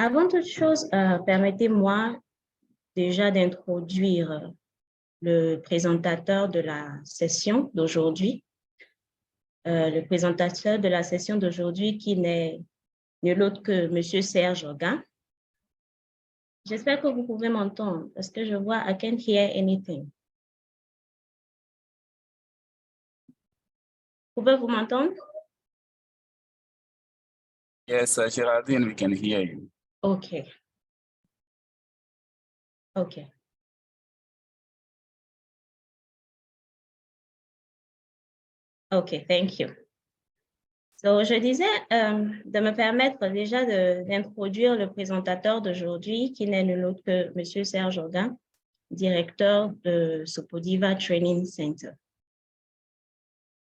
avant toute chose, permettez-moi déjà d'introduire le présentateur de la session d'aujourd'hui. Le présentateur de la session d'aujourd'hui qui n'est nul autre que M. Serge Oga. J'espère que vous pouvez m'entendre parce que je vois I can't hear anything. Pouvez-vous m'entendre? Yes, Geraldine, we can hear you. Okay. Okay. Okay, thank you. So, je disais de me permettre déjà d'introduire le présentateur d'aujourd'hui qui n'est nul autre que M. Serge Oga, directeur de Sopodiva Training Center.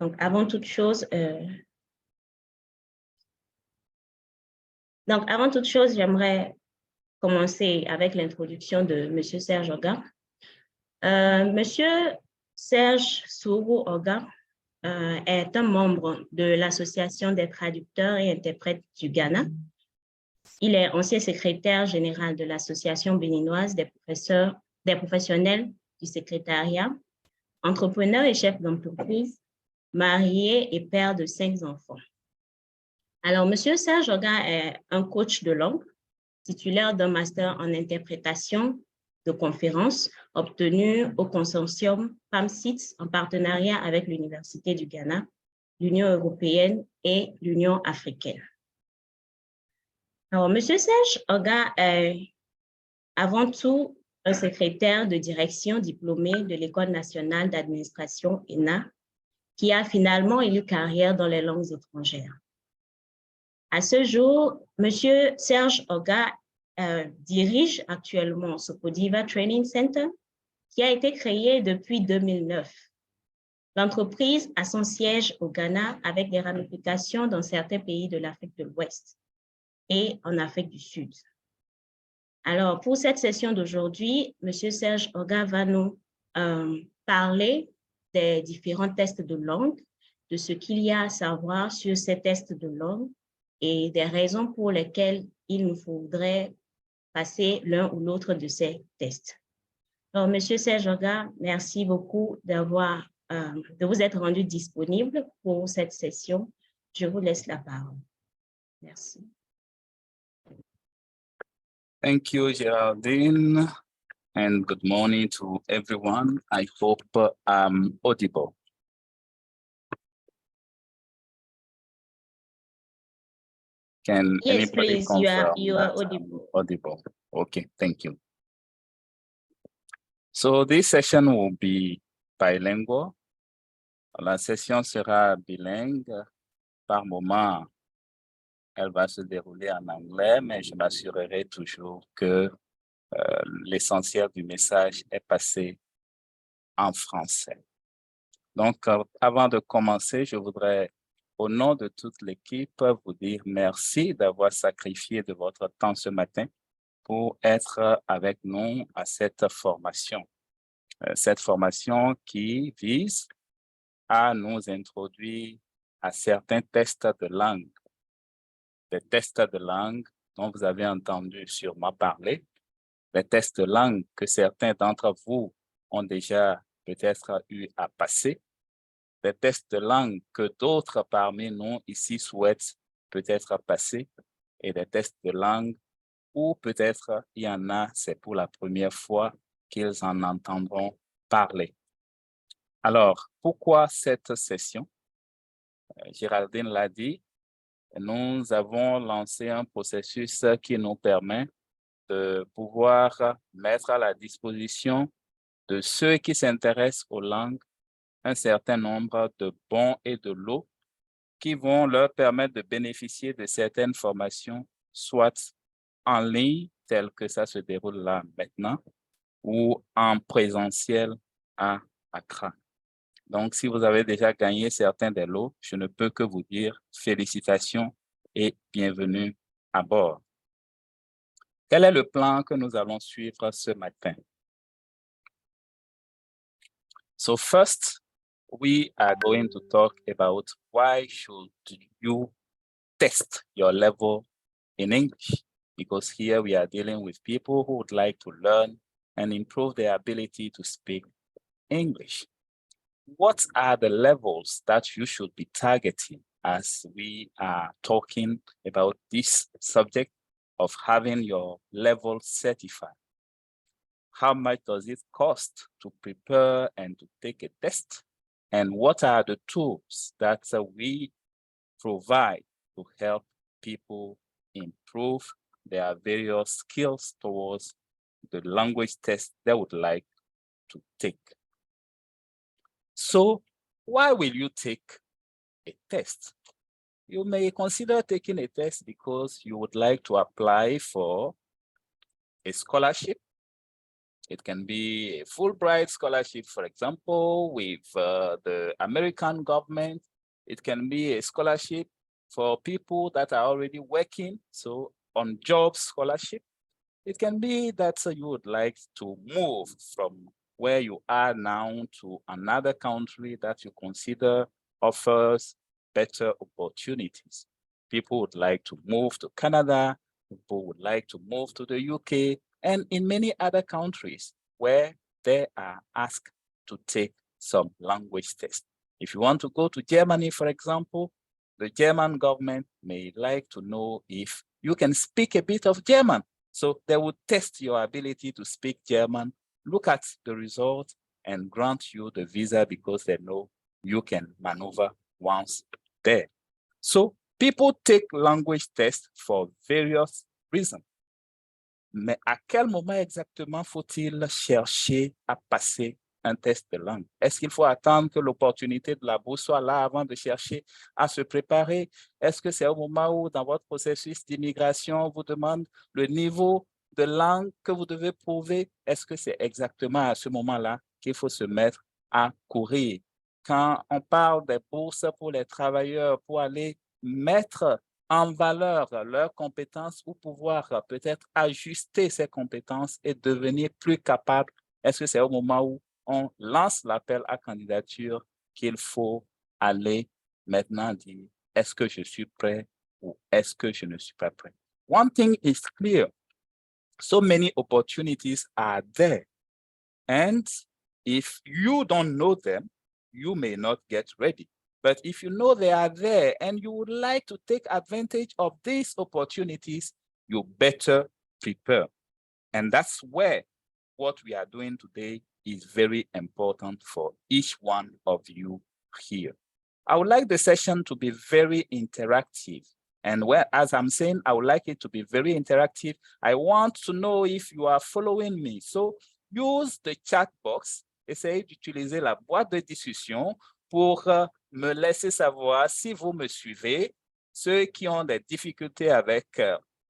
Donc, avant toute chose, j'aimerais commencer avec l'introduction de M. Serge Oga. Monsieur Serge Sourou Oga est un membre de l'Association des traducteurs et interprètes du Ghana. Il est ancien secrétaire général de l'Association béninoise des professionnels du secrétariat, entrepreneur et chef d'entreprise, marié et père de 5 enfants. Alors, Monsieur Serge Oga est un coach de langue, titulaire d'un master en interprétation de conférences obtenu au consortium PAMSITS en partenariat avec l'Université du Ghana, l'Union européenne et l'Union africaine. Alors, M. Serge Oga est avant tout un secrétaire de direction diplômé de l'École nationale d'administration ENA, qui a finalement élu carrière dans les langues étrangères. À ce jour, M. Serge Oga dirige actuellement Sopodiva Training Center, qui a été créé depuis 2009. L'entreprise a son siège au Ghana avec des ramifications dans certains pays de l'Afrique de l'Ouest et en Afrique du Sud. Alors, pour cette session d'aujourd'hui, M. Serge Oga va nous parler des différents tests de langue, de ce qu'il y a à savoir sur ces tests de langue et des raisons pour lesquelles il nous faudrait passer l'un ou l'autre de ces tests. Alors, M. Serge Oga, merci beaucoup de vous être rendu disponible pour cette session. Je vous laisse la parole. Merci. Thank you, Geraldine, and good morning to everyone. I hope I'm audible. Can yes, anybody please, confirm you are audible. Audible. Okay, thank you. So this session will be bilingual. La session sera bilingue. Par moment, elle va se dérouler en anglais, mais je m'assurerai toujours que l'essentiel du message est passé en français. Donc, avant de commencer, je voudrais, au nom de toute l'équipe, vous dire merci d'avoir sacrifié de votre temps ce matin pour être avec nous à cette formation. Cette formation qui vise à nous introduire à certains tests de langue. Des tests de langue dont vous avez entendu sûrement parler, les tests de langue que certains d'entre vous ont déjà peut-être eu à passer, des tests de langue que d'autres parmi nous ici souhaitent peut-être passer et des tests de langue où peut-être il y en a, c'est pour la première fois qu'ils en entendront parler. Alors, pourquoi cette session? Géraldine l'a dit, nous avons lancé un processus qui nous permet de pouvoir mettre à la disposition de ceux qui s'intéressent aux langues un certain nombre de bons et de lots qui vont leur permettre de bénéficier de certaines formations, soit en ligne, tel que ça se déroule là maintenant, ou en présentiel à Accra. Donc, si vous avez déjà gagné certains des lots, je ne peux que vous dire félicitations et bienvenue à bord. Quel est le plan que nous allons suivre ce matin? So first, we are going to talk about why should you test your level in English. because here we are dealing with people who would like to learn and improve their ability to speak English. What are the levels that you should be targeting as we are talking about this subject of having your level certified? How much does it cost to prepare and to take a test? And what are the tools that we provide to help people improve their various skills towards the language test they would like to take? So why will you take a test? You may consider taking a test because you would like to apply for a scholarship. It can be a Fulbright scholarship, for example, with the American government. It can be a scholarship for people that are already working, so on job scholarship. It can be that you would like to move from where you are now to another country that you consider offers better opportunities. People would like to move to Canada, people would like to move to the UK, and in many other countries where they are asked to take some language tests. If you want to go to Germany, for example, the German government may like to know if you can speak a bit of German. So they would test your ability to speak German, look at the result, and grant you the visa because they know you can maneuver once there. So people take language tests for various reasons. Mais à quel moment exactement faut-il chercher à passer un test de langue? Est-ce qu'il faut attendre que l'opportunité de la bourse soit là avant de chercher à se préparer? Est-ce que c'est au moment où, dans votre processus d'immigration, on vous demande le niveau de langue que vous devez prouver? Est-ce que c'est exactement à ce moment-là qu'il faut se mettre à courir? Quand on parle des bourses pour les travailleurs, pour aller mettre en valeur leurs compétences ou pouvoir peut-être ajuster ces compétences et devenir plus capable, est-ce que c'est au moment où on lance l'appel à candidature qu'il faut aller maintenant dire est-ce que je suis prêt ou est-ce que je ne suis pas prêt? One thing is clear, so many opportunities are there, and if you don't know them, you may not get ready. But if you know they are there and you would like to take advantage of these opportunities, you better prepare. And that's where what we are doing today is very important for each one of you here. I would like the session to be very interactive. And as I'm saying, I would like it to be very interactive. I want to know if you are following me. So use the chat box. Essayez d'utiliser la boîte de discussion pour me laisser savoir si vous me suivez. Ceux qui ont des difficultés avec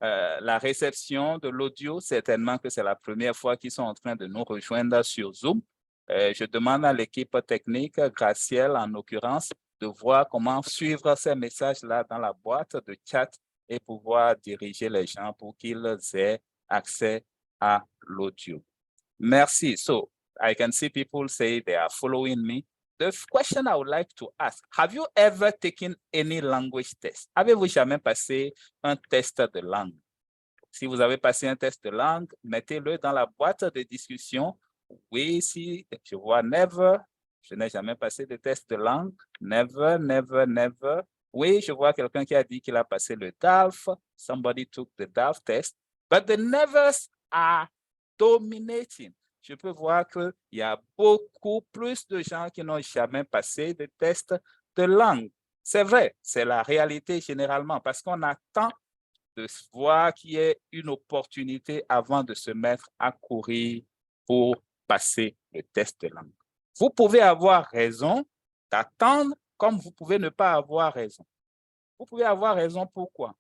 la réception de l'audio, certainement que c'est la première fois qu'ils sont en train de nous rejoindre sur Zoom. Je demande à l'équipe technique, Gracielle en l'occurrence, de voir comment suivre ces messages-là dans la boîte de chat et pouvoir diriger les gens pour qu'ils aient accès à l'audio. Merci. So I can see people say they are following me. The question I would like to ask, have you ever taken any language test? Avez-vous jamais passé un test de langue? Si vous avez passé un test de langue, mettez-le dans la boîte de discussion. Oui, si je vois never, je n'ai jamais passé de test de langue. Never, never, never. Oui, je vois quelqu'un qui a dit qu'il a passé le DALF. Somebody took the DALF test. But the nevers are dominating. Je peux voir qu'il y a beaucoup plus de gens qui n'ont jamais passé de tests de langue. C'est vrai, c'est la réalité généralement parce qu'on attend de voir qu'il y ait une opportunité avant de se mettre à courir pour passer le test de langue. Vous pouvez avoir raison d'attendre comme vous pouvez ne pas avoir raison. Vous pouvez avoir raison pourquoi?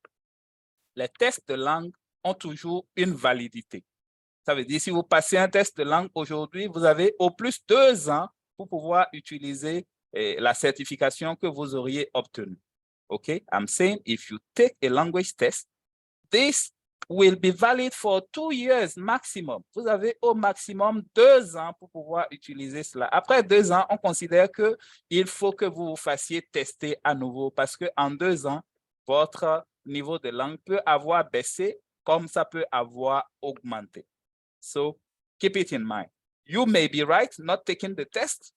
Les tests de langue ont toujours une validité. Ça veut dire si vous passez un test de langue aujourd'hui, vous avez au plus 2 ans pour pouvoir utiliser la certification que vous auriez obtenue. Okay, I'm saying if you take a language test, this will be valid for 2 years maximum. Vous avez au maximum 2 ans pour pouvoir utiliser cela. Après 2 ans, on considère qu'il faut que vous vous fassiez tester à nouveau parce qu'en 2 ans, votre niveau de langue peut avoir baissé comme ça peut avoir augmenté. So, keep it in mind. You may be right not taking the test.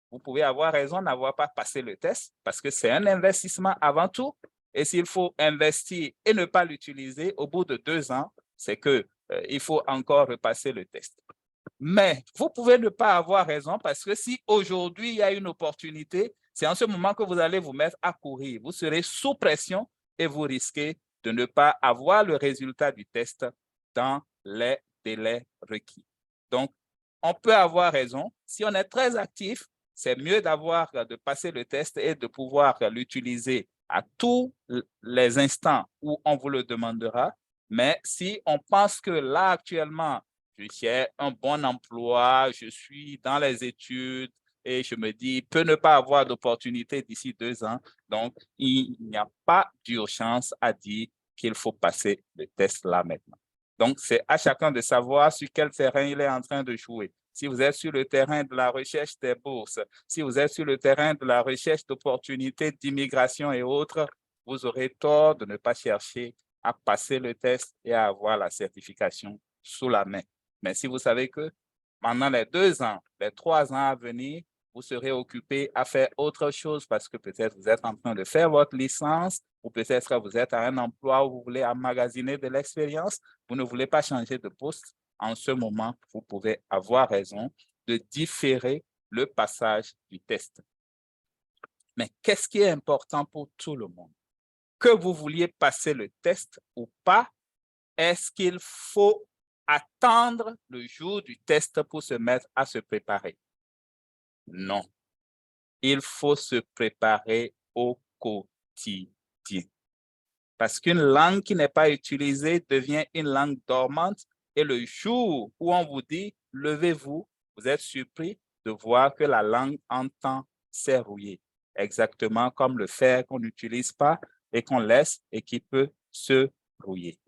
Vous pouvez avoir raison d'avoir pas passé le test parce que c'est un investissement avant tout. Et s'il faut investir et ne pas l'utiliser au bout de 2 ans, c'est que il faut encore repasser le test. Mais vous pouvez ne pas avoir raison parce que si aujourd'hui il y a une opportunité, c'est en ce moment que vous allez vous mettre à courir. Vous serez sous pression et vous risquez de ne pas avoir le résultat du test dans les délais requis. Donc, on peut avoir raison. Si on est très actif, c'est mieux de passer le test et de pouvoir l'utiliser à tous les instants où on vous le demandera. Mais si on pense que là, actuellement, j'ai un bon emploi, je suis dans les études et je me dis, il peut ne pas avoir d'opportunité d'ici 2 ans. Donc, il n'y a pas d'urgence à dire qu'il faut passer le test là maintenant. Donc, c'est à chacun de savoir sur quel terrain il est en train de jouer. Si vous êtes sur le terrain de la recherche des bourses, si vous êtes sur le terrain de la recherche d'opportunités d'immigration et autres, vous aurez tort de ne pas chercher à passer le test et à avoir la certification sous la main. Mais si vous savez que pendant les 2 ans, les 3 ans à venir, vous serez occupé à faire autre chose parce que peut-être vous êtes en train de faire votre licence ou peut-être vous êtes à un emploi où vous voulez emmagasiner de l'expérience, vous ne voulez pas changer de poste, en ce moment, vous pouvez avoir raison de différer le passage du test. Mais qu'est-ce qui est important pour tout le monde? Que vous vouliez passer le test ou pas, est-ce qu'il faut attendre le jour du test pour se mettre à se préparer? Non. Il faut se préparer au quotidien. Parce qu'une langue qui n'est pas utilisée devient une langue dormante et le jour où on vous dit « levez-vous », vous êtes surpris de voir que la langue entend s'est rouillée. Exactement comme le fer qu'on n'utilise pas et qu'on laisse et qui peut se rouiller.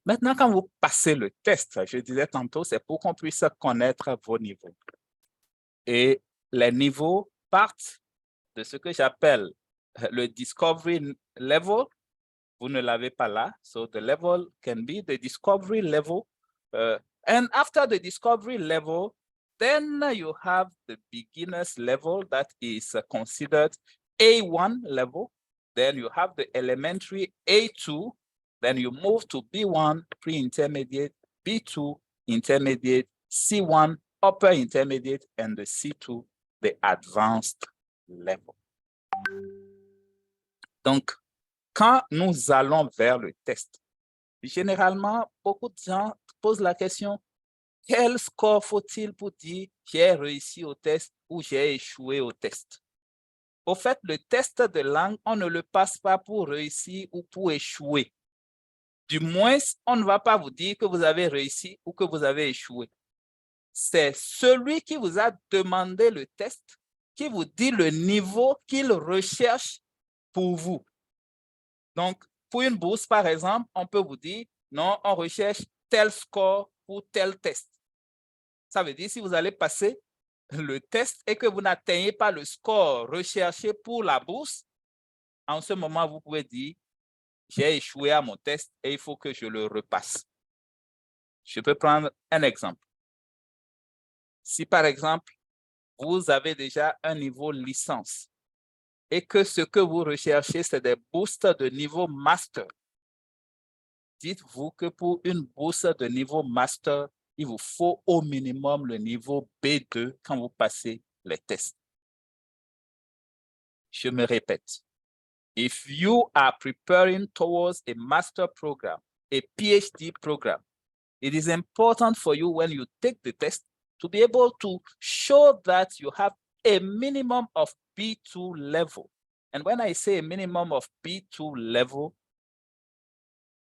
Maintenant, quand vous passez le test, je disais tantôt, c'est pour qu'on puisse connaître vos niveaux. Et les niveaux partent de ce que j'appelle le discovery level. Vous ne l'avez pas là. So the level can be the discovery level. And after the discovery level, then you have the beginner's level that is considered A1 level. Then you have the elementary A2. Then you move to B1, pre-intermediate, B2, intermediate, C1, upper intermediate, and the C2, the advanced level. Donc, quand nous allons vers le test, généralement, beaucoup de gens posent la question, quel score faut-il pour dire j'ai réussi au test ou j'ai échoué au test? Au fait, le test de langue, on ne le passe pas pour réussir ou pour échouer. Du moins, on ne va pas vous dire que vous avez réussi ou que vous avez échoué. C'est celui qui vous a demandé le test qui vous dit le niveau qu'il recherche pour vous. Donc, pour une bourse, par exemple, on peut vous dire, non, on recherche tel score pour tel test. Ça veut dire si vous allez passer le test et que vous n'atteignez pas le score recherché pour la bourse, en ce moment, vous pouvez dire, j'ai échoué à mon test et il faut que je le repasse. Je peux prendre un exemple. Si, par exemple, vous avez déjà un niveau licence et que ce que vous recherchez, c'est des bourses de niveau master, dites-vous que pour une bourse de niveau master, il vous faut au minimum le niveau B2 quand vous passez les tests. Je me répète. If you are preparing towards a master program, a PhD program, it is important for you when you take the test to be able to show that you have a minimum of B2 level. And when I say a minimum of B2 level,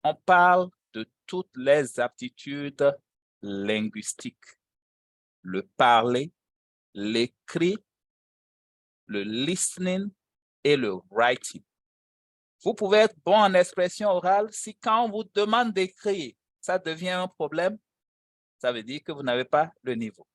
on parle de toutes les aptitudes linguistiques. Le parler, l'écrit, le listening et le writing. Vous pouvez être bon en expression orale si quand on vous demande d'écrire, ça devient un problème, ça veut dire que vous n'avez pas le niveau.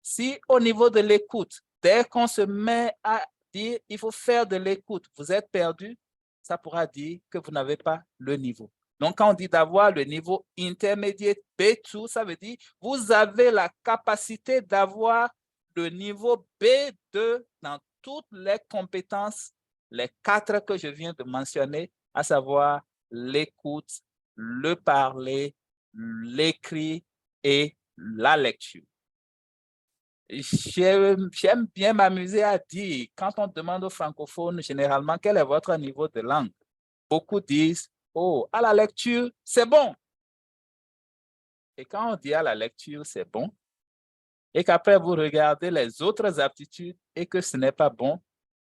Si au niveau de l'écoute, dès qu'on se met à dire il faut faire de l'écoute, vous êtes perdu, ça pourra dire que vous n'avez pas le niveau. Donc, quand on dit d'avoir le niveau intermédiaire B2, ça veut dire vous avez la capacité d'avoir le niveau B2 dans toutes les compétences, les 4 que je viens de mentionner, à savoir l'écoute, le parler, l'écrit et la lecture. J'aime bien m'amuser à dire, quand on demande aux francophones généralement quel est votre niveau de langue, beaucoup disent, oh, à la lecture, c'est bon. Et quand on dit à la lecture, c'est bon, et qu'après vous regardez les autres aptitudes et que ce n'est pas bon,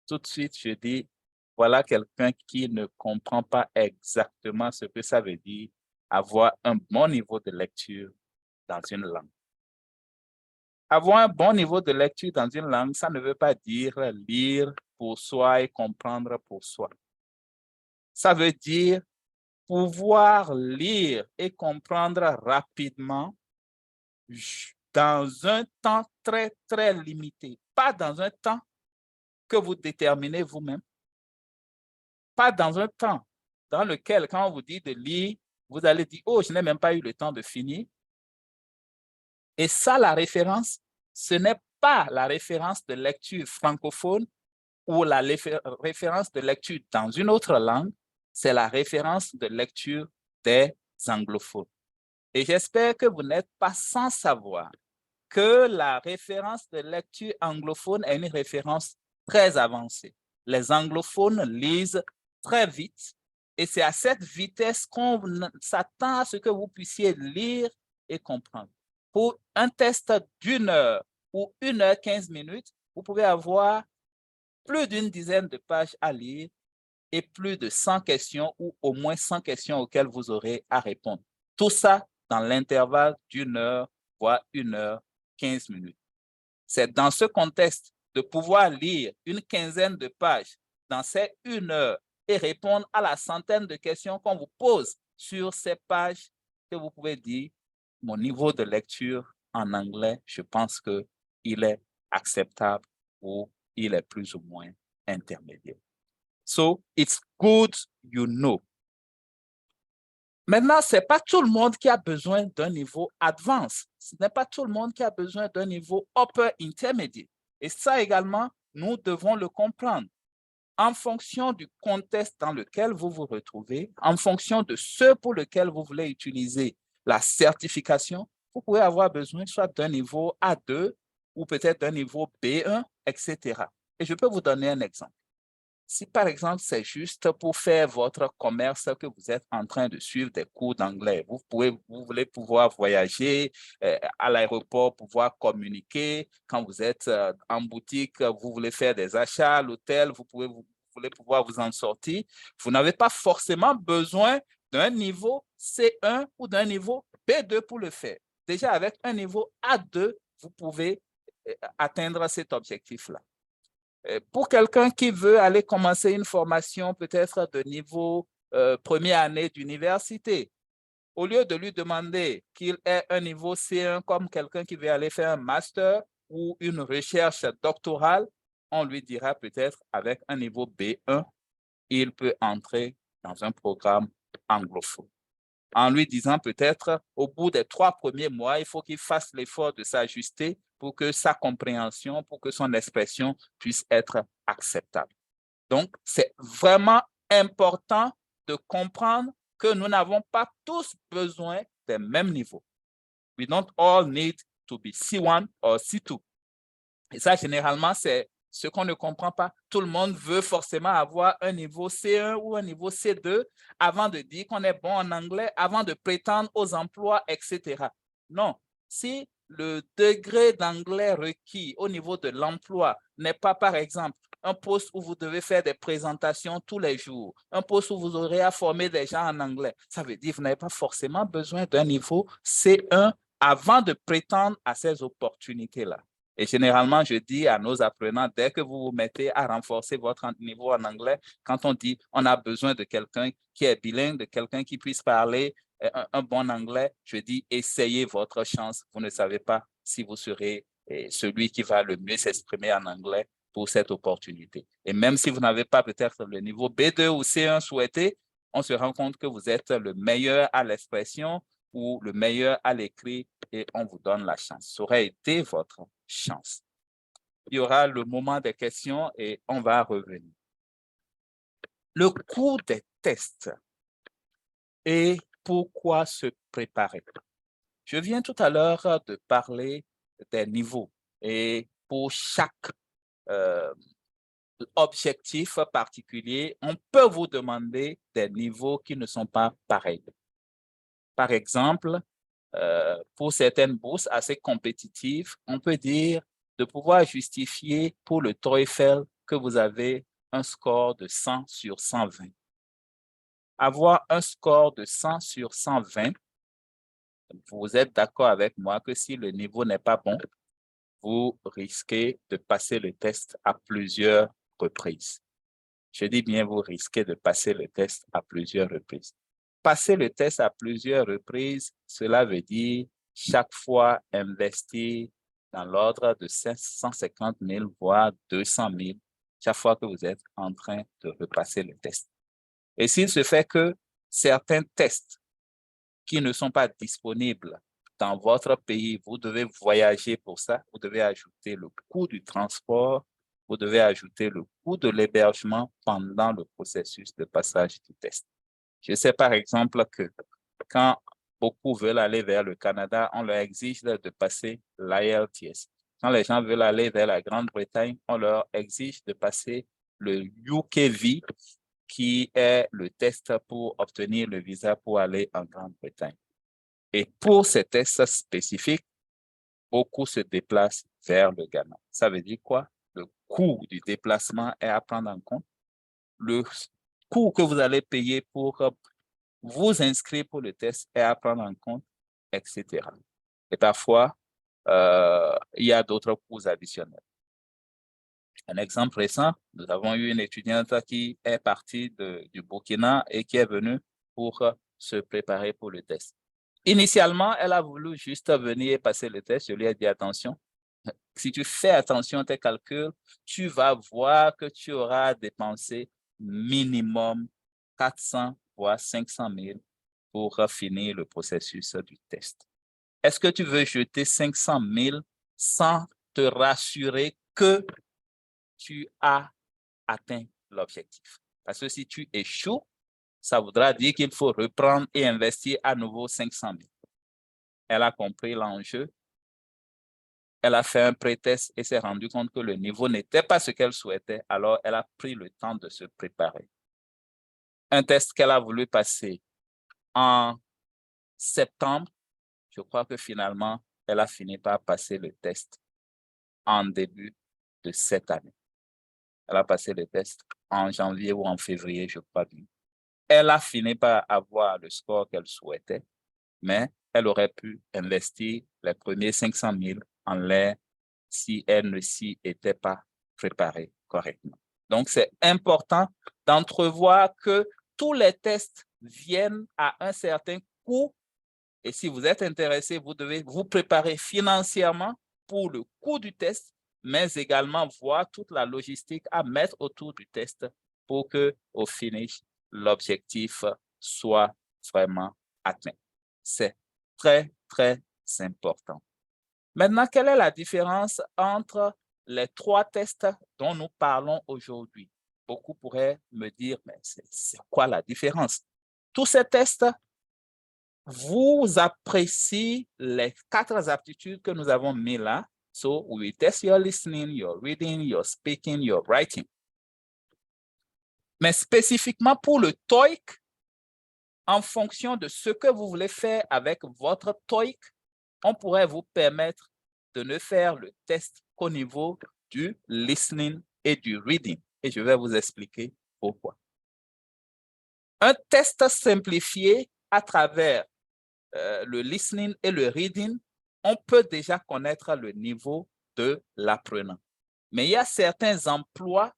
tout de suite je dis, voilà quelqu'un qui ne comprend pas exactement ce que ça veut dire avoir un bon niveau de lecture dans une langue. Avoir un bon niveau de lecture dans une langue, ça ne veut pas dire lire pour soi et comprendre pour soi. Ça veut dire pouvoir lire et comprendre rapidement dans un temps très, très limité. Pas dans un temps que vous déterminez vous-même. Pas dans un temps dans lequel, quand on vous dit de lire, vous allez dire, oh, je n'ai même pas eu le temps de finir. Et ça, la référence, ce n'est pas la référence de lecture francophone ou la référence de lecture dans une autre langue, c'est la référence de lecture des anglophones. Et j'espère que vous n'êtes pas sans savoir que la référence de lecture anglophone est une référence très avancée. Les anglophones lisent très vite et c'est à cette vitesse qu'on s'attend à ce que vous puissiez lire et comprendre. Pour un test d'1 heure ou 1 heure 15 minutes, vous pouvez avoir plus d'une dizaine de pages à lire et plus de 100 questions ou au moins 100 questions auxquelles vous aurez à répondre. Tout ça dans l'intervalle d'1 heure, voire 1 heure 15 minutes. C'est dans ce contexte de pouvoir lire une quinzaine de pages dans ces 1 heure et répondre à la centaine de questions qu'on vous pose sur ces pages que vous pouvez dire, mon niveau de lecture en anglais, je pense qu'il est acceptable ou il est plus ou moins intermédiaire. So, it's good you know. Maintenant, ce n'est pas tout le monde qui a besoin d'un niveau advanced. Ce n'est pas tout le monde qui a besoin d'un niveau upper intermédiaire. Et ça également, nous devons le comprendre. En fonction du contexte dans lequel vous vous retrouvez, en fonction de ce pour lequel vous voulez utiliser la certification, vous pouvez avoir besoin soit d'un niveau A2 ou peut-être d'un niveau B1, etc. Et je peux vous donner un exemple. Si par exemple, c'est juste pour faire votre commerce que vous êtes en train de suivre des cours d'anglais, vous voulez pouvoir voyager à l'aéroport, pouvoir communiquer. Quand vous êtes en boutique, vous voulez faire des achats à l'hôtel, vous voulez pouvoir vous en sortir. Vous n'avez pas forcément besoin d'un niveau C1 ou d'un niveau B2 pour le faire. Déjà, avec un niveau A2, vous pouvez atteindre cet objectif-là. Pour quelqu'un qui veut aller commencer une formation peut-être de niveau première année d'université, au lieu de lui demander qu'il ait un niveau C1 comme quelqu'un qui veut aller faire un master ou une recherche doctorale, on lui dira peut-être avec un niveau B1, il peut entrer dans un programme anglophone. En lui disant peut-être au bout des 3 premiers mois, il faut qu'il fasse l'effort de s'ajuster pour que sa compréhension, pour que son expression puisse être acceptable. Donc, c'est vraiment important de comprendre que nous n'avons pas tous besoin des mêmes niveaux. We don't all need to be C1 or C2. Et ça, généralement, c'est ce qu'on ne comprend pas. Tout le monde veut forcément avoir un niveau C1 ou un niveau C2 avant de dire qu'on est bon en anglais, avant de prétendre aux emplois, etc. Non, si le degré d'anglais requis au niveau de l'emploi n'est pas, par exemple, un poste où vous devez faire des présentations tous les jours, un poste où vous aurez à former des gens en anglais, ça veut dire que vous n'avez pas forcément besoin d'un niveau C1 avant de prétendre à ces opportunités-là. Et généralement, je dis à nos apprenants, dès que vous vous mettez à renforcer votre niveau en anglais, quand on dit on a besoin de quelqu'un qui est bilingue, de quelqu'un qui puisse parler un bon anglais, je dis essayez votre chance. Vous ne savez pas si vous serez celui qui va le mieux s'exprimer en anglais pour cette opportunité. Et même si vous n'avez pas peut-être le niveau B2 ou C1 souhaité, on se rend compte que vous êtes le meilleur à l'expression ou le meilleur à l'écrit et on vous donne la chance. Ça aurait été votre chance. Il y aura le moment des questions et on va revenir. Le cours des tests et pourquoi se préparer. Je viens tout à l'heure de parler des niveaux et pour chaque objectif particulier, on peut vous demander des niveaux qui ne sont pas pareils. Par exemple, pour certaines bourses assez compétitives, on peut dire de pouvoir justifier pour le TOEFL que vous avez un score de 100 sur 120. Avoir un score de 100 sur 120, vous êtes d'accord avec moi que si le niveau n'est pas bon, vous risquez de passer le test à plusieurs reprises. Je dis bien, vous risquez de passer le test à plusieurs reprises. Passer le test à plusieurs reprises, cela veut dire chaque fois investir dans l'ordre de 150 000, voire 200 000, chaque fois que vous êtes en train de repasser le test. Et s'il se fait que certains tests qui ne sont pas disponibles dans votre pays, vous devez voyager pour ça, vous devez ajouter le coût du transport, vous devez ajouter le coût de l'hébergement pendant le processus de passage du test. Je sais par exemple que quand beaucoup veulent aller vers le Canada, on leur exige de passer l'IELTS. Quand les gens veulent aller vers la Grande-Bretagne, on leur exige de passer le UKV, qui est le test pour obtenir le visa pour aller en Grande-Bretagne. Et pour ces tests spécifiques, beaucoup se déplacent vers le Ghana. Ça veut dire quoi? Le coût du déplacement est à prendre en compte. Le coût que vous allez payer pour vous inscrire pour le test est à prendre en compte, etc. Et parfois, il y a d'autres coûts additionnels. Un exemple récent, nous avons eu une étudiante qui est partie du Burkina et qui est venue pour se préparer pour le test. Initialement, elle a voulu juste venir passer le test. Je lui ai dit, attention, si tu fais attention à tes calculs, tu vas voir que tu auras dépensé minimum 400 voire 500 000 pour finir le processus du test. Est-ce que tu veux jeter 500 000 sans te rassurer que tu as atteint l'objectif? Parce que si tu échoues, ça voudra dire qu'il faut reprendre et investir à nouveau 500 000. Elle a compris l'enjeu. Elle a fait un pré-test et s'est rendue compte que le niveau n'était pas ce qu'elle souhaitait. Alors, elle a pris le temps de se préparer. Un test qu'elle a voulu passer en septembre, je crois que finalement, elle a fini par passer le test en début de cette année. Elle a passé le test en janvier ou en février, je crois bien. Elle a fini par avoir le score qu'elle souhaitait, mais elle aurait pu investir les premiers 500 000 en l'air si elle ne s'y était pas préparée correctement. Donc, c'est important d'entrevoir que tous les tests viennent à un certain coût. Et si vous êtes intéressé, vous devez vous préparer financièrement pour le coût du test, mais également voir toute la logistique à mettre autour du test pour que, au finish, l'objectif soit vraiment atteint. C'est très, très important. Maintenant, quelle est la différence entre les trois tests dont nous parlons aujourd'hui? Beaucoup pourraient me dire, mais c'est quoi la différence? Tous ces tests vous appréciez les 4 aptitudes que nous avons mis là. So, we test your listening, your reading, your speaking, your writing. Mais spécifiquement pour le TOEIC, en fonction de ce que vous voulez faire avec votre TOEIC, on pourrait vous permettre de ne faire le test qu'au niveau du listening et du reading. Et je vais vous expliquer pourquoi. Un test simplifié à travers le listening et le reading, on peut déjà connaître le niveau de l'apprenant. Mais il y a certains emplois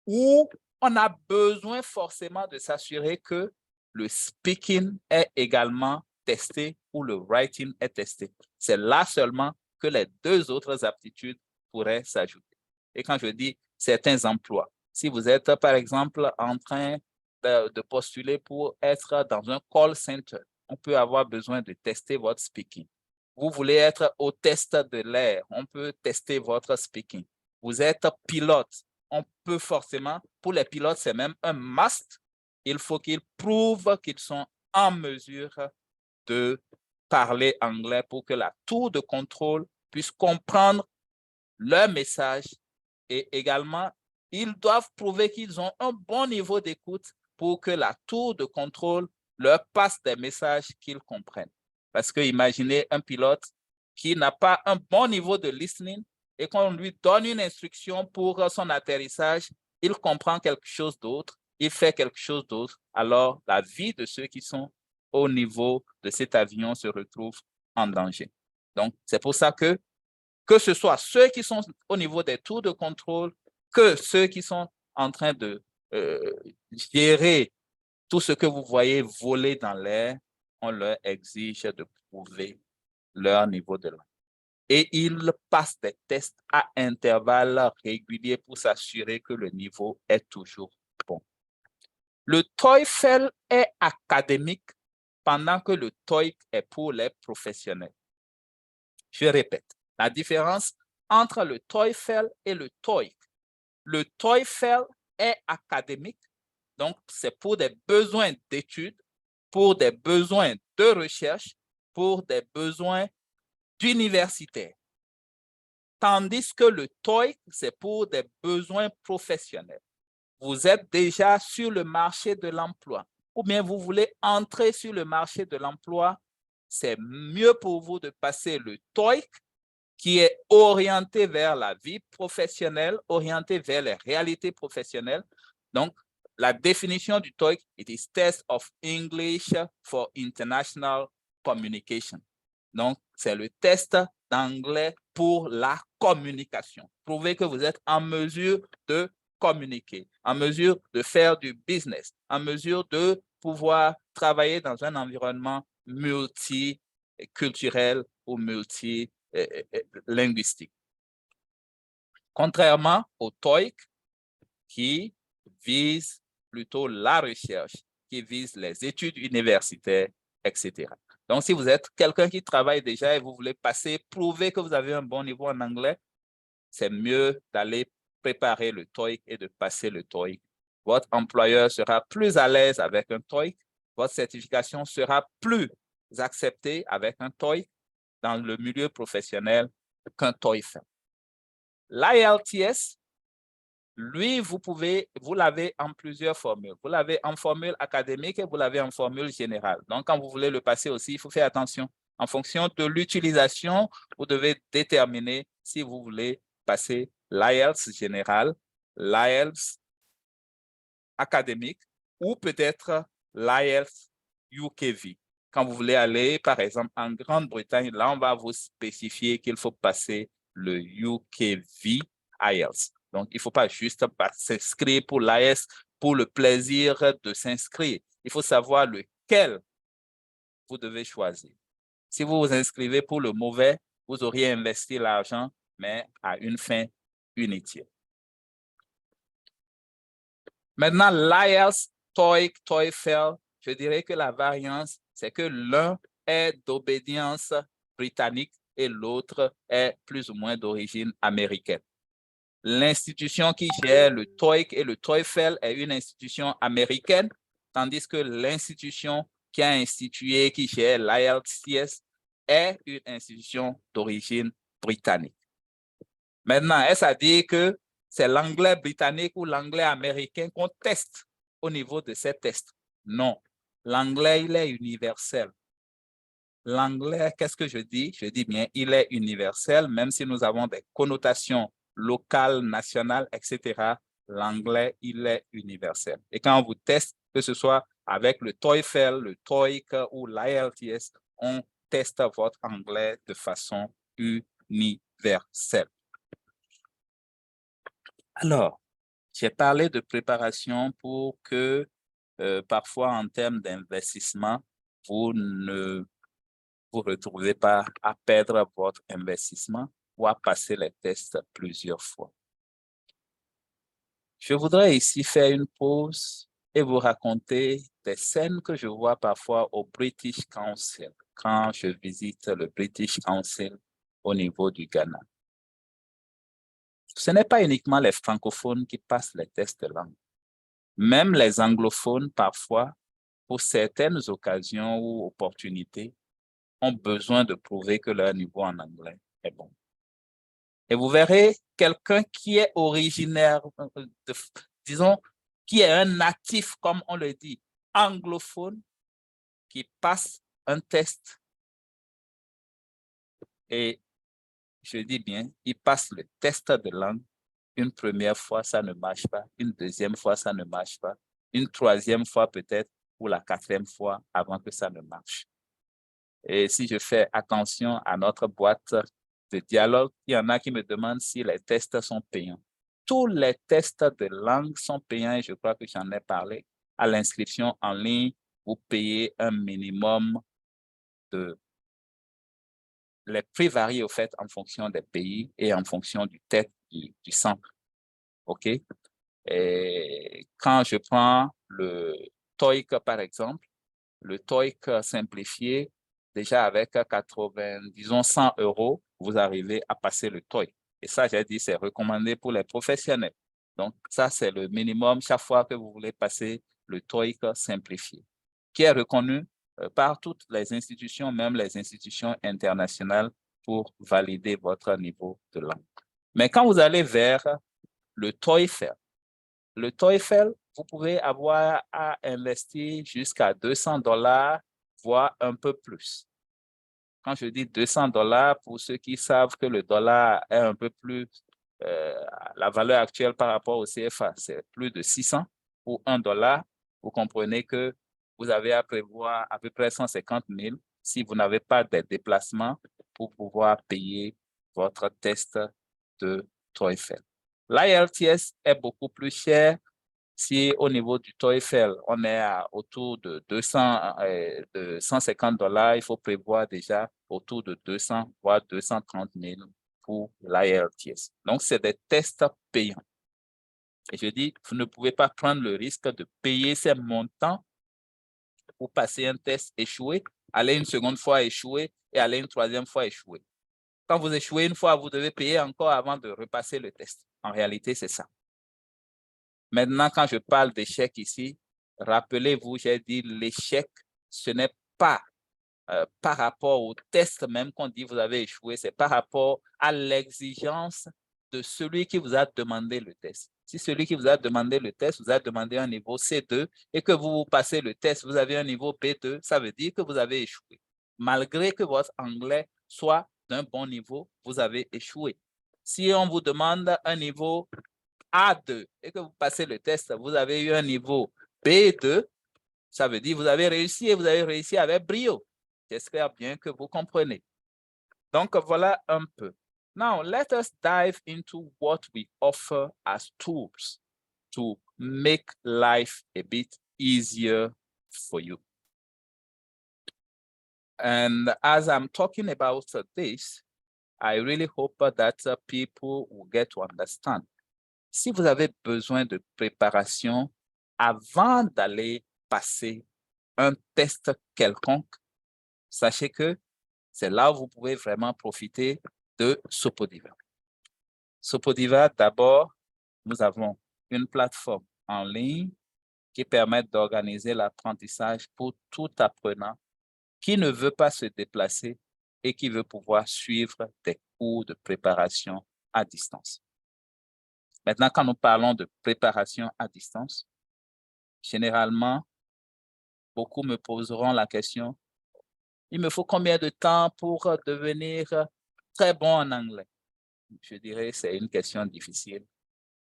où on a besoin forcément de s'assurer que le speaking est également testé ou le writing est testé. C'est là seulement que les 2 autres aptitudes pourraient s'ajouter. Et quand je dis certains emplois, si vous êtes par exemple en train de postuler pour être dans un call center. On peut avoir besoin de tester votre speaking. Vous voulez être au test de l'air, on peut tester votre speaking. Vous êtes pilote, on peut forcément, pour les pilotes, c'est même un must. Il faut qu'ils prouvent qu'ils sont en mesure de parler anglais pour que la tour de contrôle puisse comprendre leur message et également, ils doivent prouver qu'ils ont un bon niveau d'écoute pour que la tour de contrôle leur passe des messages qu'ils comprennent. Parce que imaginez un pilote qui n'a pas un bon niveau de listening et qu'on lui donne une instruction pour son atterrissage, il comprend quelque chose d'autre, il fait quelque chose d'autre. Alors, la vie de ceux qui sont au niveau de cet avion se retrouve en danger. Donc, c'est pour ça que ce soit ceux qui sont au niveau des tours de contrôle, que ceux qui sont en train de gérer tout ce que vous voyez voler dans l'air, on leur exige de prouver leur niveau de langue. Et ils passent des tests à intervalles réguliers pour s'assurer que le niveau est toujours bon. Le TOEFL est académique pendant que le TOEIC est pour les professionnels. Je répète, la différence entre le TOEFL et le TOEIC. Le TOEFL est académique, donc c'est pour des besoins d'études, pour des besoins de recherche, pour des besoins d'universitaires. Tandis que le TOEIC, c'est pour des besoins professionnels. Vous êtes déjà sur le marché de l'emploi ou bien vous voulez entrer sur le marché de l'emploi, c'est mieux pour vous de passer le TOEIC qui est orienté vers la vie professionnelle, orienté vers les réalités professionnelles. Donc, la définition du TOEIC, it is Test of English for International Communication. Donc, c'est le test d'anglais pour la communication. Prouvez que vous êtes en mesure de communiquer, en mesure de faire du business, en mesure de pouvoir travailler dans un environnement multiculturel ou multilinguistique. Contrairement au TOEIC qui vise plutôt la recherche, qui vise les études universitaires, etc. Donc, si vous êtes quelqu'un qui travaille déjà et vous voulez passer, prouver que vous avez un bon niveau en anglais, c'est mieux d'aller préparer le TOEIC et de passer le TOEIC. Votre employeur sera plus à l'aise avec un TOEIC. Votre certification sera plus acceptée avec un TOEIC dans le milieu professionnel qu'un TOEFL. L'IELTS, lui, vous l'avez en plusieurs formules. Vous l'avez en formule académique et vous l'avez en formule générale. Donc, quand vous voulez le passer aussi, il faut faire attention. En fonction de l'utilisation, vous devez déterminer si vous voulez passer l'IELTS général, l'IELTS académique ou peut-être l'IELTS UKV. Quand vous voulez aller, par exemple, en Grande-Bretagne, là, on va vous spécifier qu'il faut passer le UKV IELTS. Donc, il ne faut pas juste s'inscrire pour l'IELTS pour le plaisir de s'inscrire. Il faut savoir lequel vous devez choisir. Si vous vous inscrivez pour le mauvais, vous auriez investi l'argent, mais à une fin inutile. Maintenant, l'IELTS, TOEIC, TOEFL, je dirais que la variance, c'est que l'un est d'obédience britannique et l'autre est plus ou moins d'origine américaine. L'institution qui gère le TOEIC et le TOEFL est une institution américaine, tandis que l'institution qui a institué, qui gère l'IELTS est une institution d'origine britannique. Maintenant, est-ce à dire que c'est l'anglais britannique ou l'anglais américain qu'on teste au niveau de ces tests? Non, l'anglais, il est universel. L'anglais, qu'est-ce que je dis? Je dis bien, il est universel, même si nous avons des connotations locales, nationales, etc. L'anglais, il est universel. Et quand on vous teste, que ce soit avec le TOEFL, le TOEIC ou l'IELTS, on teste votre anglais de façon universelle. Alors, j'ai parlé de préparation pour que parfois en termes d'investissement, vous ne vous retrouvez pas à perdre votre investissement ou à passer les tests plusieurs fois. Je voudrais ici faire une pause et vous raconter des scènes que je vois parfois au British Council, quand je visite le British Council au niveau du Ghana. Ce n'est pas uniquement les francophones qui passent les tests de langue. Même les anglophones, parfois, pour certaines occasions ou opportunités, ont besoin de prouver que leur niveau en anglais est bon. Et vous verrez quelqu'un qui est originaire, disons, qui est un natif, comme on le dit, anglophone, qui passe un test et je dis bien, il passe le test de langue. Une première fois, ça ne marche pas. Une deuxième fois, ça ne marche pas. Une troisième fois peut-être, ou la quatrième fois avant que ça ne marche. Et si je fais attention à notre boîte de dialogue, il y en a qui me demandent si les tests sont payants. Tous les tests de langue sont payants et je crois que j'en ai parlé. À l'inscription en ligne, vous payez un minimum de... Les prix varient au fait en fonction des pays et en fonction du test du centre. OK? Et quand je prends le TOEIC, par exemple, le TOEIC simplifié, déjà avec disons 100 €, vous arrivez à passer le TOEIC. Et ça, j'ai dit, c'est recommandé pour les professionnels. Donc, ça, c'est le minimum chaque fois que vous voulez passer le TOEIC simplifié, qui est reconnu par toutes les institutions, même les institutions internationales, pour valider votre niveau de langue. Mais quand vous allez vers le TOEFL, vous pouvez avoir à investir jusqu'à 200 $, voire un peu plus. Quand je dis 200 $, pour ceux qui savent que le dollar est un peu plus, la valeur actuelle par rapport au CFA, c'est plus de 600 pour $1. Vous comprenez que vous avez à prévoir à peu près 150 000 si vous n'avez pas de déplacement pour pouvoir payer votre test de TOEFL. L'IELTS est beaucoup plus cher. Si au niveau du TOEFL, on est autour de 150 $, il faut prévoir déjà autour de 200 voire 230 000 pour l'IELTS. Donc, c'est des tests payants. Et je dis, vous ne pouvez pas prendre le risque de payer ces montants pour passer un test échoué, aller une seconde fois échouer et aller une troisième fois échouer. Quand vous échouez une fois, vous devez payer encore avant de repasser le test. En réalité, c'est ça. Maintenant, quand je parle d'échec ici, rappelez-vous, j'ai dit l'échec, ce n'est pas par rapport au test même qu'on dit vous avez échoué, c'est par rapport à l'exigence de celui qui vous a demandé le test. Si celui qui vous a demandé le test vous a demandé un niveau C2 et que vous passez le test, vous avez un niveau B2, ça veut dire que vous avez échoué. Malgré que votre anglais soit d'un bon niveau, vous avez échoué. Si on vous demande un niveau A2 et que vous passez le test, vous avez eu un niveau B2, ça veut dire que vous avez réussi et vous avez réussi avec brio. J'espère bien que vous comprenez. Donc, voilà un peu. Now, let us dive into what we offer as tools to make life a bit easier for you. And as I'm talking about this, I really hope that people will get to understand. Si vous avez besoin de préparation avant d'aller passer un test quelconque, sachez que c'est là où vous pouvez vraiment profiter de Sopodiva. Sopodiva, d'abord, nous avons une plateforme en ligne qui permet d'organiser l'apprentissage pour tout apprenant qui ne veut pas se déplacer et qui veut pouvoir suivre des cours de préparation à distance. Maintenant, quand nous parlons de préparation à distance, généralement, beaucoup me poseront la question, il me faut combien de temps pour devenir très bon en anglais? Je dirais que c'est une question difficile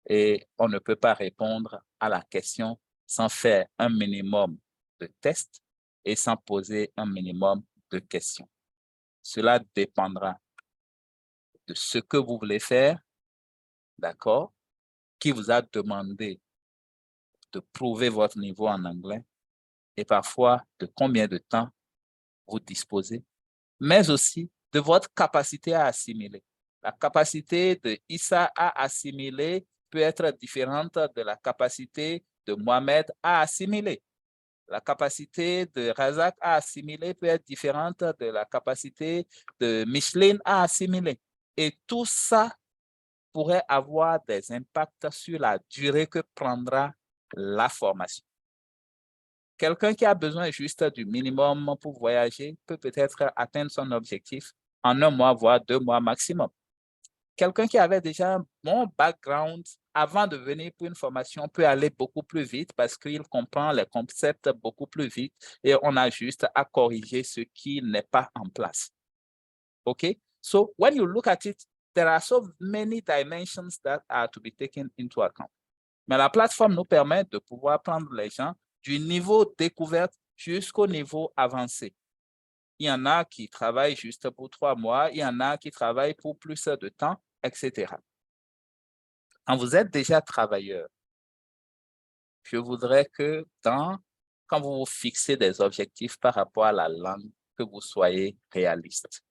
et on ne peut pas répondre à la question sans faire un minimum de tests et sans poser un minimum de questions. Cela dépendra de ce que vous voulez faire, d'accord? Qui vous a demandé de prouver votre niveau en anglais et parfois de combien de temps vous disposez, mais aussi de votre capacité à assimiler. La capacité de Issa à assimiler peut être différente de la capacité de Mohamed à assimiler. La capacité de Razak à assimiler peut être différente de la capacité de Micheline à assimiler. Et tout ça pourrait avoir des impacts sur la durée que prendra la formation. Quelqu'un qui a besoin juste du minimum pour voyager peut peut-être atteindre son objectif en 1 mois, voire 2 mois maximum. Quelqu'un qui avait déjà un bon background avant de venir pour une formation peut aller beaucoup plus vite parce qu'il comprend les concepts beaucoup plus vite et on a juste à corriger ce qui n'est pas en place. Okay? So when you look at it, there are so many dimensions that are to be taken into account. Mais la plateforme nous permet de pouvoir prendre les gens du niveau découverte jusqu'au niveau avancé. Il y en a qui travaillent juste pour 3 mois, il y en a qui travaillent pour plus de temps, etc. Quand vous êtes déjà travailleur, je voudrais que quand vous vous fixez des objectifs par rapport à la langue, que vous soyez réaliste.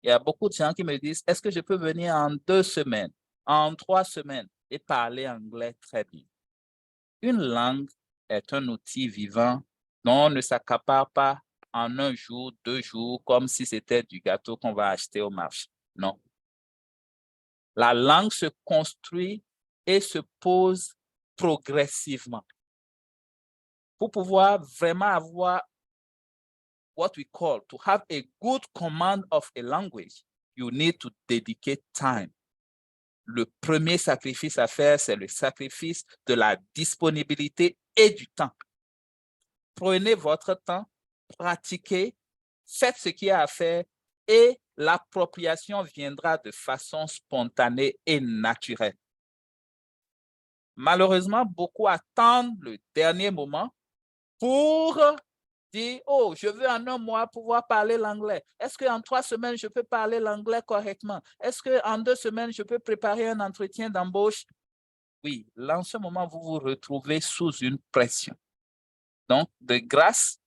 Il y a beaucoup de gens qui me disent, est-ce que je peux venir en 2 semaines, en 3 semaines et parler anglais très bien? Une langue est un outil vivant dont on ne s'accapare pas en 1 jour, 2 jours, comme si c'était du gâteau qu'on va acheter au marché. Non. La langue se construit et se pose progressivement. Pour pouvoir vraiment avoir what we call to have a good command of a language, you need to dedicate time. Le premier sacrifice à faire, c'est le sacrifice de la disponibilité et du temps. Prenez votre temps, pratiquez, faites ce qu'il y a à faire et l'appropriation viendra de façon spontanée et naturelle. Malheureusement, beaucoup attendent le dernier moment pour dire, oh, je veux en 1 mois pouvoir parler l'anglais. Est-ce qu'en 3 semaines, je peux parler l'anglais correctement? Est-ce qu'en 2 semaines, je peux préparer un entretien d'embauche? Oui, là, en ce moment, vous vous retrouvez sous une pression. Donc, de grâce,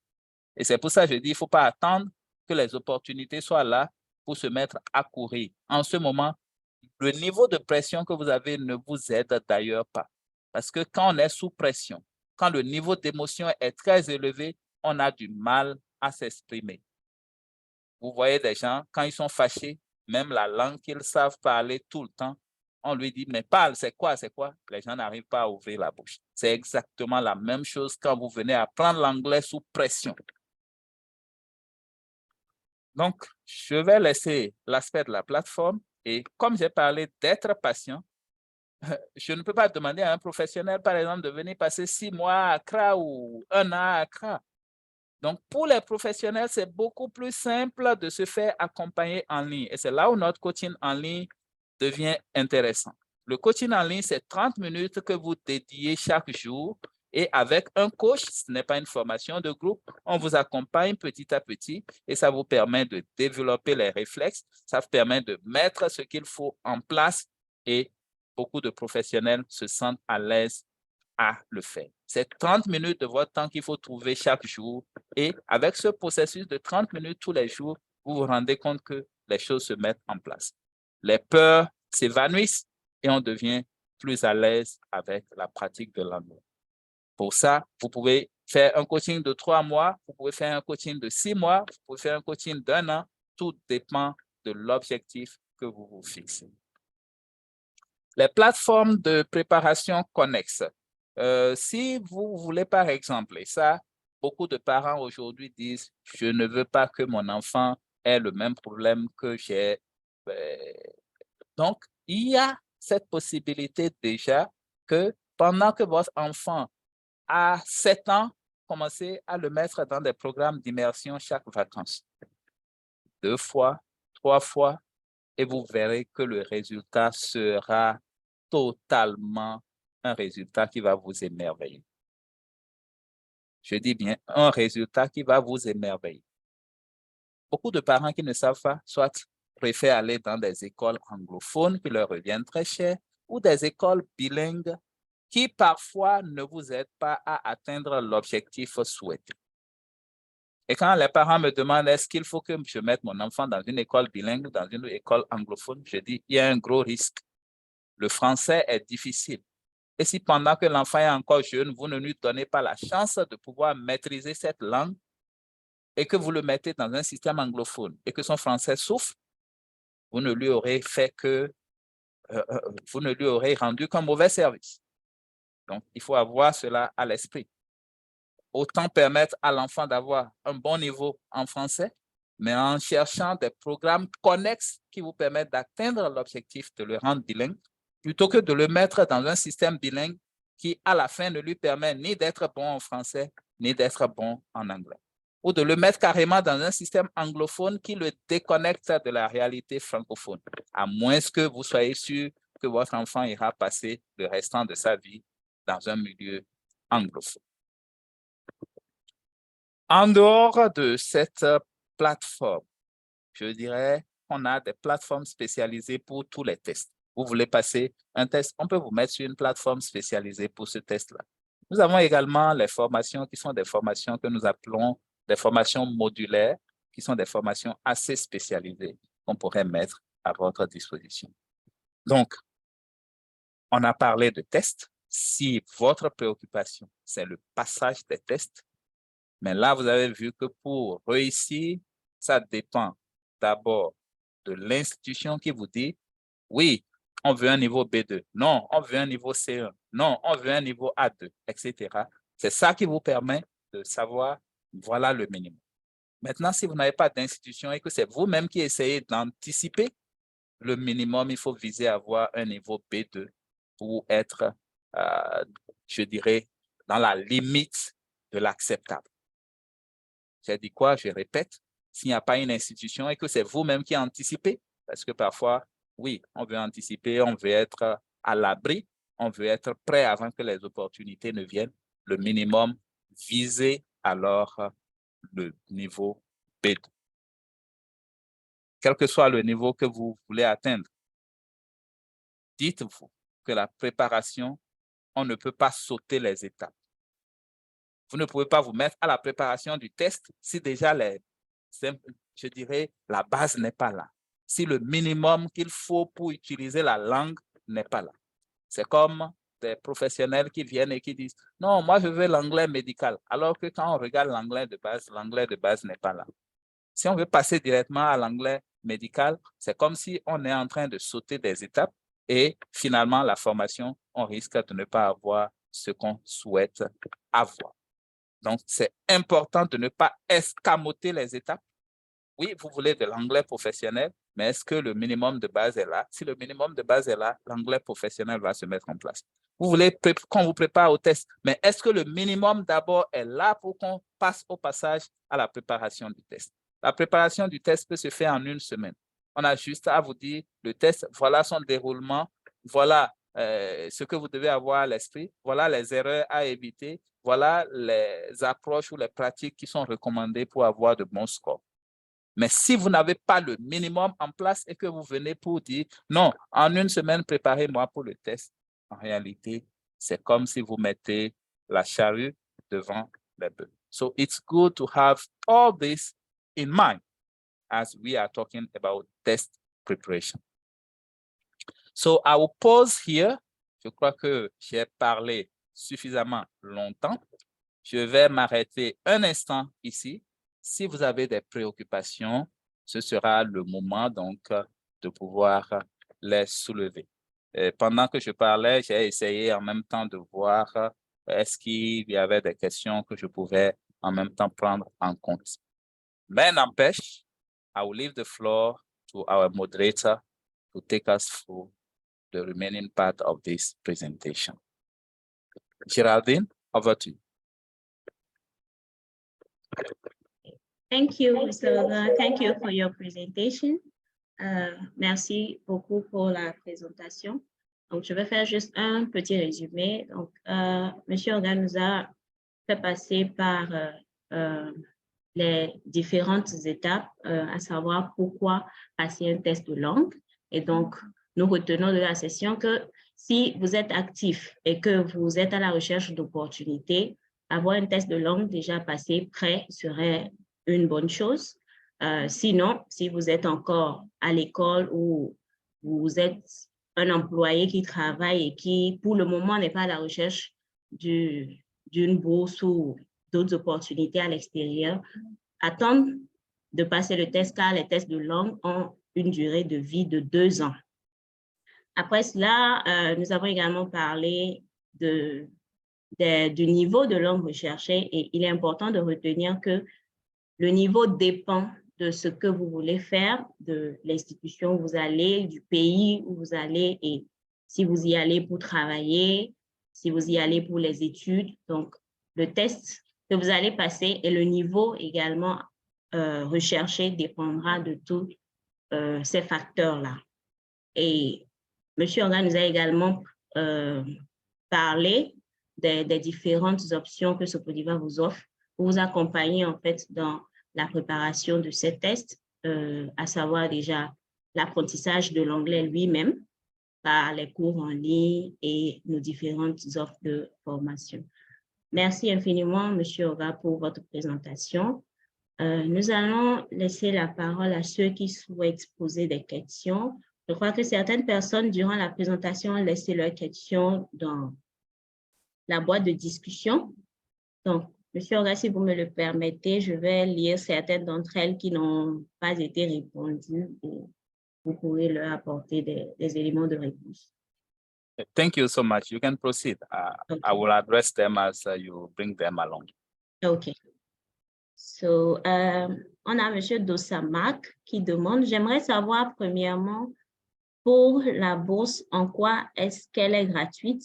et c'est pour ça que je dis, il ne faut pas attendre que les opportunités soient là pour se mettre à courir. En ce moment, le niveau de pression que vous avez ne vous aide d'ailleurs pas. Parce que quand on est sous pression, quand le niveau d'émotion est très élevé, on a du mal à s'exprimer. Vous voyez des gens, quand ils sont fâchés, même la langue qu'ils savent parler tout le temps, on lui dit, mais parle, c'est quoi, c'est quoi? Les gens n'arrivent pas à ouvrir la bouche. C'est exactement la même chose quand vous venez apprendre l'anglais sous pression. Donc, je vais laisser l'aspect de la plateforme et comme j'ai parlé d'être patient, je ne peux pas demander à un professionnel, par exemple, de venir passer 6 mois à Accra ou 1 an à Accra. Donc, pour les professionnels, c'est beaucoup plus simple de se faire accompagner en ligne. Et c'est là où notre coaching en ligne devient intéressant. Le coaching en ligne, c'est 30 minutes que vous dédiez chaque jour. Et avec un coach, ce n'est pas une formation de groupe, on vous accompagne petit à petit et ça vous permet de développer les réflexes, ça vous permet de mettre ce qu'il faut en place et beaucoup de professionnels se sentent à l'aise à le faire. C'est 30 minutes de votre temps qu'il faut trouver chaque jour et avec ce processus de 30 minutes tous les jours, vous vous rendez compte que les choses se mettent en place. Les peurs s'évanouissent et on devient plus à l'aise avec la pratique de l'anglais. Pour ça, vous pouvez faire un coaching de 3 mois, vous pouvez faire un coaching de 6 mois, vous pouvez faire un coaching d'1 an. Tout dépend de l'objectif que vous vous fixez. Les plateformes de préparation connexes. Si vous voulez, par exemple, et ça, beaucoup de parents aujourd'hui disent, je ne veux pas que mon enfant ait le même problème que j'ai. Donc, il y a cette possibilité déjà que pendant que votre enfant a 7 ans, commencez à le mettre dans des programmes d'immersion chaque vacances. 2 fois, 3 fois, et vous verrez que le résultat sera totalement un résultat qui va vous émerveiller. Je dis bien un résultat qui va vous émerveiller. Beaucoup de parents qui ne savent pas, soit préfèrent aller dans des écoles anglophones qui leur reviennent très cher, ou des écoles bilingues qui parfois ne vous aident pas à atteindre l'objectif souhaité. Et quand les parents me demandent est-ce qu'il faut que je mette mon enfant dans une école bilingue, dans une école anglophone, je dis il y a un gros risque. Le français est difficile. Et si pendant que l'enfant est encore jeune, vous ne lui donnez pas la chance de pouvoir maîtriser cette langue et que vous le mettez dans un système anglophone et que son français souffre, vous ne lui aurez vous ne lui aurez rendu qu'un mauvais service. Donc, il faut avoir cela à l'esprit. Autant permettre à l'enfant d'avoir un bon niveau en français, mais en cherchant des programmes connexes qui vous permettent d'atteindre l'objectif de le rendre bilingue, plutôt que de le mettre dans un système bilingue qui, à la fin, ne lui permet ni d'être bon en français, ni d'être bon en anglais. Ou de le mettre carrément dans un système anglophone qui le déconnecte de la réalité francophone, à moins que vous soyez sûr que votre enfant ira passer le restant de sa vie dans un milieu anglophone. En dehors de cette plateforme, je dirais qu'on a des plateformes spécialisées pour tous les tests. Vous voulez passer un test, on peut vous mettre sur une plateforme spécialisée pour ce test-là. Nous avons également les formations qui sont des formations que nous appelons des formations modulaires, qui sont des formations assez spécialisées qu'on pourrait mettre à votre disposition. Donc, on a parlé de tests. Si votre préoccupation, c'est le passage des tests, mais là, vous avez vu que pour réussir, ça dépend d'abord de l'institution qui vous dit, oui, on veut un niveau B2. Non, on veut un niveau C1. Non, on veut un niveau A2, etc. C'est ça qui vous permet de savoir, voilà le minimum. Maintenant, si vous n'avez pas d'institution et que c'est vous-même qui essayez d'anticiper le minimum, il faut viser à avoir un niveau B2 pour être, je dirais, dans la limite de l'acceptable. J'ai dit quoi? Je répète, s'il n'y a pas une institution et que c'est vous-même qui anticipez, parce que parfois, oui, on veut anticiper, on veut être à l'abri, on veut être prêt avant que les opportunités ne viennent. Le minimum, visez alors le niveau B2. Quel que soit le niveau que vous voulez atteindre, dites-vous que la préparation, on ne peut pas sauter les étapes. Vous ne pouvez pas vous mettre à la préparation du test si déjà, je dirais, la base n'est pas là. Si le minimum qu'il faut pour utiliser la langue n'est pas là. C'est comme des professionnels qui viennent et qui disent « Non, moi, je veux l'anglais médical. » Alors que quand on regarde l'anglais de base n'est pas là. Si on veut passer directement à l'anglais médical, c'est comme si on est en train de sauter des étapes et finalement, la formation, on risque de ne pas avoir ce qu'on souhaite avoir. Donc, c'est important de ne pas escamoter les étapes. Oui, vous voulez de l'anglais professionnel, mais est-ce que le minimum de base est là? Si le minimum de base est là, l'anglais professionnel va se mettre en place. Vous voulez qu'on vous prépare au test, mais est-ce que le minimum d'abord est là pour qu'on passe au passage à la préparation du test? La préparation du test peut se faire en une semaine. On a juste à vous dire, le test, voilà son déroulement, voilà ce que vous devez avoir à l'esprit, voilà les erreurs à éviter, voilà les approches ou les pratiques qui sont recommandées pour avoir de bons scores. Mais si vous n'avez pas le minimum en place et que vous venez pour dire « Non, en une semaine, préparez-moi pour le test », en réalité, c'est comme si vous mettez la charrue devant les bœufs. So it's good to have all this in mind as we are talking about test preparation. So I will pause here. Je crois que j'ai parlé suffisamment longtemps. Je vais m'arrêter un instant ici. Si vous avez des préoccupations, ce sera le moment donc de pouvoir les soulever. Et pendant que je parlais, j'ai essayé en même temps de voir est-ce qu'il y avait des questions que je pouvais en même temps prendre en compte. Mais n'empêche, I will leave the floor to our moderator to take us through the remaining part of this presentation. Geraldine, over to you. Thank you, Mr. Oga. Thank you for your presentation. Merci beaucoup pour la présentation. Donc, je vais faire juste un petit résumé. Donc, Monsieur Oga nous a fait passer par les différentes étapes, à savoir pourquoi passer un test de langue. Et donc, nous retenons de la session que si vous êtes actif et que vous êtes à la recherche d'opportunités, avoir un test de langue déjà passé prêt serait une bonne chose. Sinon, si vous êtes encore à l'école ou vous êtes un employé qui travaille et qui, pour le moment, n'est pas à la recherche d'une bourse ou d'autres opportunités à l'extérieur, attendent de passer le test car les tests de langue ont une durée de vie de 2 ans. Après cela, nous avons également parlé du niveau de langue recherché et il est important de retenir que le niveau dépend de ce que vous voulez faire, de l'institution où vous allez, du pays où vous allez et si vous y allez pour travailler, si vous y allez pour les études. Donc, le test que vous allez passer et le niveau également recherché dépendra de tous ces facteurs-là. Et M. Orga nous a également parlé des différentes options que Sopodiva vous offre pour vous accompagner en fait dans la préparation de ces tests, à savoir déjà l'apprentissage de l'anglais lui-même par les cours en ligne et nos différentes offres de formation. Merci infiniment, M. Orga, pour votre présentation. Nous allons laisser la parole à ceux qui souhaitent poser des questions. Je crois que certaines personnes, durant la présentation, ont laissé leurs questions dans la boîte de discussion. Donc, M. Orga, si vous me le permettez, je vais lire certaines d'entre elles qui n'ont pas été répondues et vous pourrez leur apporter des éléments de réponse. Thank you so much. You can proceed. Okay. I will address them as you bring them along. OK. So, on a M. Dossamak qui demande, j'aimerais savoir premièrement, pour la bourse, en quoi est-ce qu'elle est gratuite?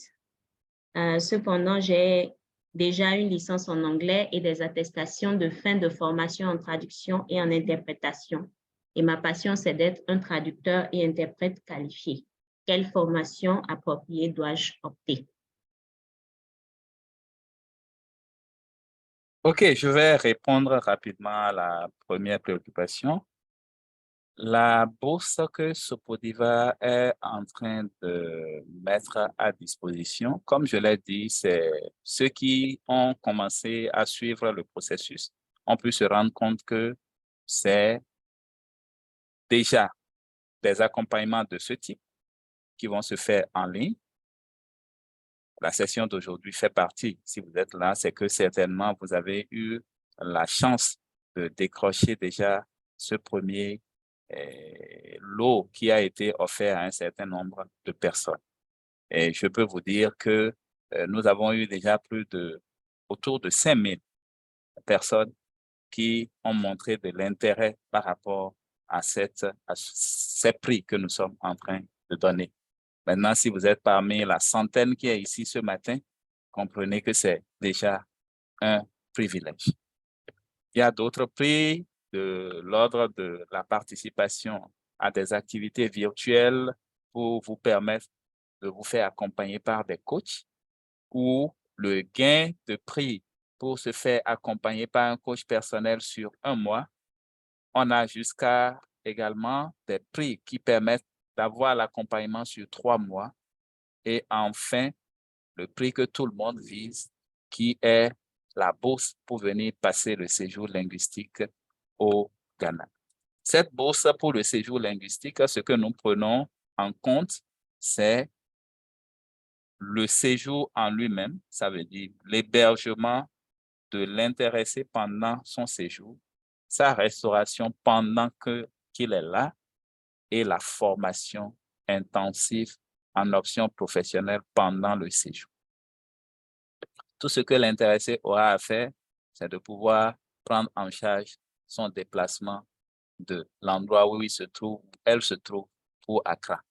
Cependant, j'ai déjà une licence en anglais et des attestations de fin de formation en traduction et en interprétation. Et ma passion, c'est d'être un traducteur et interprète qualifié. Quelle formation appropriée dois-je opter? OK, je vais répondre rapidement à la première préoccupation. La bourse que Sopodiva est en train de mettre à disposition, comme je l'ai dit, c'est ceux qui ont commencé à suivre le processus. On peut se rendre compte que c'est déjà des accompagnements de ce type qui vont se faire en ligne. La session d'aujourd'hui fait partie. Si vous êtes là, c'est que certainement vous avez eu la chance de décrocher déjà ce premier lot qui a été offert à un certain nombre de personnes. Et je peux vous dire que nous avons eu déjà autour de 5000 personnes qui ont montré de l'intérêt par rapport à ces prix que nous sommes en train de donner. Maintenant, si vous êtes parmi la centaine qui est ici ce matin, comprenez que c'est déjà un privilège. Il y a d'autres prix de l'ordre de la participation à des activités virtuelles pour vous permettre de vous faire accompagner par des coachs ou le gain de prix pour se faire accompagner par un coach personnel sur 1 mois. On a jusqu'à également des prix qui permettent d'avoir l'accompagnement sur 3 mois. Et enfin, le prix que tout le monde vise, qui est la bourse pour venir passer le séjour linguistique au Ghana. Cette bourse pour le séjour linguistique, ce que nous prenons en compte, c'est le séjour en lui-même, ça veut dire l'hébergement de l'intéressé pendant son séjour, sa restauration pendant qu'il est là et la formation intensive en option professionnelle pendant le séjour. Tout ce que l'intéressé aura à faire, c'est de pouvoir prendre en charge son déplacement de l'endroit où elle se trouve pour Accra.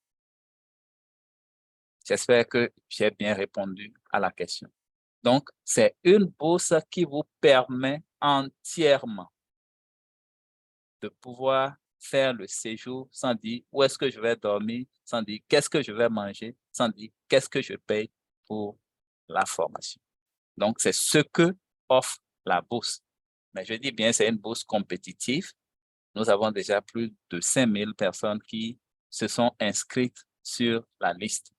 J'espère que j'ai bien répondu à la question. Donc, c'est une bourse qui vous permet entièrement de pouvoir faire le séjour sans dire où est-ce que je vais dormir, sans dire qu'est-ce que je vais manger, sans dire qu'est-ce que je paye pour la formation. Donc, c'est ce que offre la bourse. Mais je dis bien, c'est une bourse compétitive. Nous avons déjà plus de 5000 personnes qui se sont inscrites sur la liste.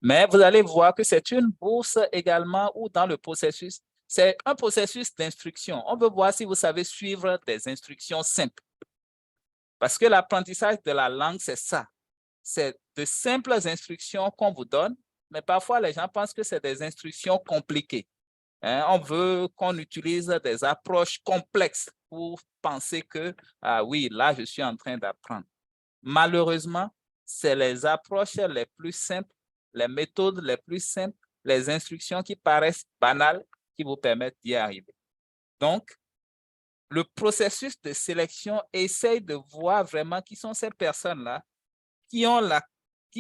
Mais vous allez voir que c'est une bourse également où dans le processus, c'est un processus d'instruction. On veut voir si vous savez suivre des instructions simples. Parce que l'apprentissage de la langue, c'est ça. C'est de simples instructions qu'on vous donne, mais parfois les gens pensent que c'est des instructions compliquées. On veut qu'on utilise des approches complexes pour penser que, ah oui, là, je suis en train d'apprendre. Malheureusement, c'est les approches les plus simples, les méthodes les plus simples, les instructions qui paraissent banales qui vous permettent d'y arriver. Donc, le processus de sélection essaye de voir vraiment qui sont ces personnes-là qui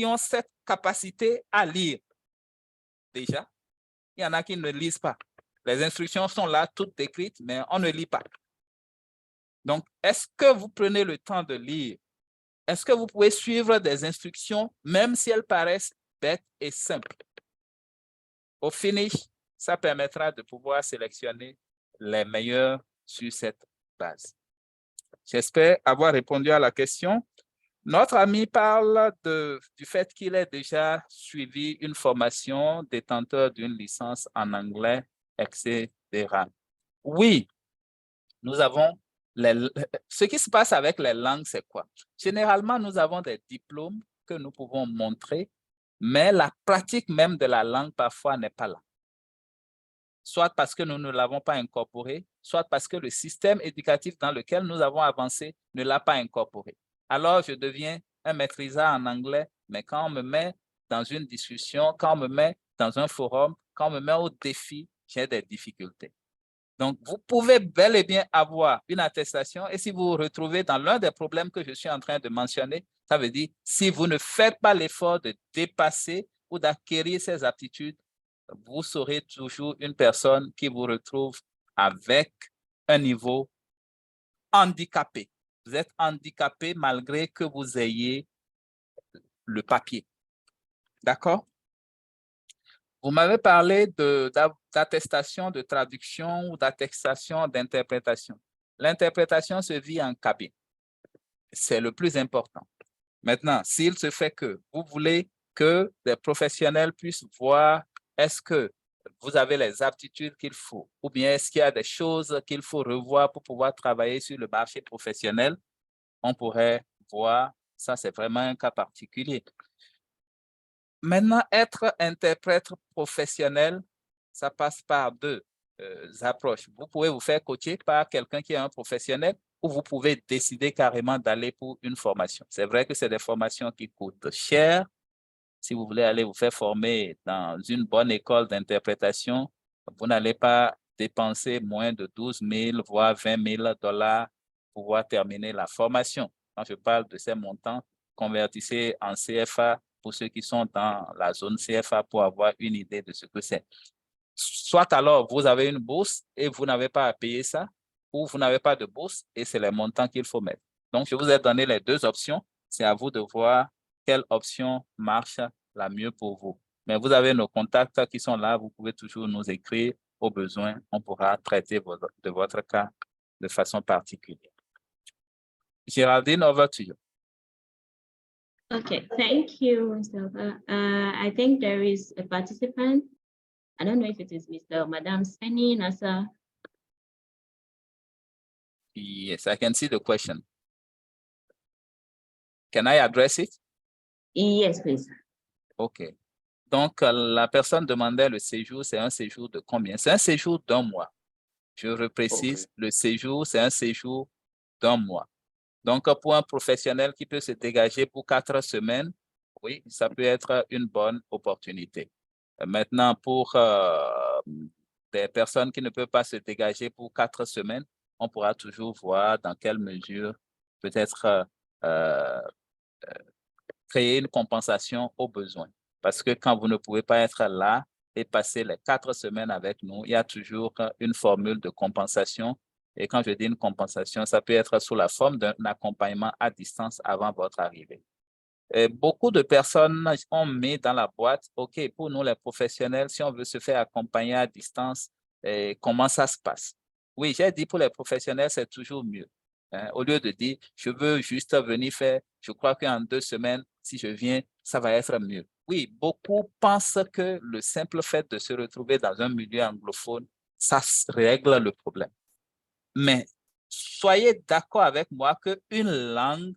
ont cette capacité à lire. Déjà, il y en a qui ne lisent pas. Les instructions sont là, toutes écrites, mais on ne lit pas. Donc, est-ce que vous prenez le temps de lire? Est-ce que vous pouvez suivre des instructions, même si elles paraissent bêtes et simples? Au finish, ça permettra de pouvoir sélectionner les meilleurs sur cette base. J'espère avoir répondu à la question. Notre ami parle du fait qu'il ait déjà suivi une formation détenteur d'une licence en anglais, etc. Oui, nous avons ce qui se passe avec les langues, c'est quoi? Généralement, nous avons des diplômes que nous pouvons montrer, mais la pratique même de la langue parfois n'est pas là. Soit parce que nous ne l'avons pas incorporé, soit parce que le système éducatif dans lequel nous avons avancé ne l'a pas incorporé. Alors, je deviens un maîtrisard en anglais, mais quand on me met dans une discussion, quand on me met dans un forum, quand on me met au défi, j'ai des difficultés. Donc, vous pouvez bel et bien avoir une attestation et si vous vous retrouvez dans l'un des problèmes que je suis en train de mentionner, ça veut dire si vous ne faites pas l'effort de dépasser ou d'acquérir ces aptitudes, vous serez toujours une personne qui vous retrouve avec un niveau handicapé. Vous êtes handicapé malgré que vous ayez le papier. D'accord? Vous m'avez parlé d'attestation de traduction ou d'attestation d'interprétation. L'interprétation se vit en cabine. C'est le plus important. Maintenant, s'il se fait que vous voulez que des professionnels puissent voir est-ce que vous avez les aptitudes qu'il faut ou bien est-ce qu'il y a des choses qu'il faut revoir pour pouvoir travailler sur le marché professionnel, on pourrait voir, ça c'est vraiment un cas particulier. Maintenant, être interprète professionnel, ça passe par deux approches. Vous pouvez vous faire coacher par quelqu'un qui est un professionnel ou vous pouvez décider carrément d'aller pour une formation. C'est vrai que c'est des formations qui coûtent cher. Si vous voulez aller vous faire former dans une bonne école d'interprétation, vous n'allez pas dépenser moins de 12 000, voire 20 000 $ pour pouvoir terminer la formation. Quand je parle de ces montants, convertissez en CFA pour ceux qui sont dans la zone CFA pour avoir une idée de ce que c'est. Soit alors, vous avez une bourse et vous n'avez pas à payer ça, ou vous n'avez pas de bourse et c'est les montants qu'il faut mettre. Donc, je vous ai donné les deux options. C'est à vous de voir quelle option marche la mieux pour vous. Mais vous avez nos contacts qui sont là. Vous pouvez toujours nous écrire au besoin. On pourra traiter de votre cas de façon particulière. Géraldine, over to you. Okay, thank you, Mr. I think there is a participant. I don't know if it is Mr. or Madam Seni Nasa. Yes, I can see the question. Can I address it? Yes, please. OK. Donc, la personne demandait le séjour, c'est un séjour de combien? C'est un séjour d'1 mois. Je reprécise, okay. Le séjour, c'est un séjour d'1 mois. Donc, pour un professionnel qui peut se dégager pour 4 semaines, oui, ça peut être une bonne opportunité. Maintenant, pour des personnes qui ne peuvent pas se dégager pour 4 semaines, on pourra toujours voir dans quelle mesure peut-être créer une compensation aux besoins. Parce que quand vous ne pouvez pas être là et passer les 4 semaines avec nous, il y a toujours une formule de compensation. Et quand je dis une compensation, ça peut être sous la forme d'un accompagnement à distance avant votre arrivée. Et beaucoup de personnes ont mis dans la boîte, OK, pour nous les professionnels, si on veut se faire accompagner à distance, comment ça se passe? Oui, j'ai dit pour les professionnels, c'est toujours mieux. Au lieu de dire, je veux juste venir faire, je crois qu'en 2 semaines, si je viens, ça va être mieux. Oui, beaucoup pensent que le simple fait de se retrouver dans un milieu anglophone, ça règle le problème. Mais soyez d'accord avec moi qu'une langue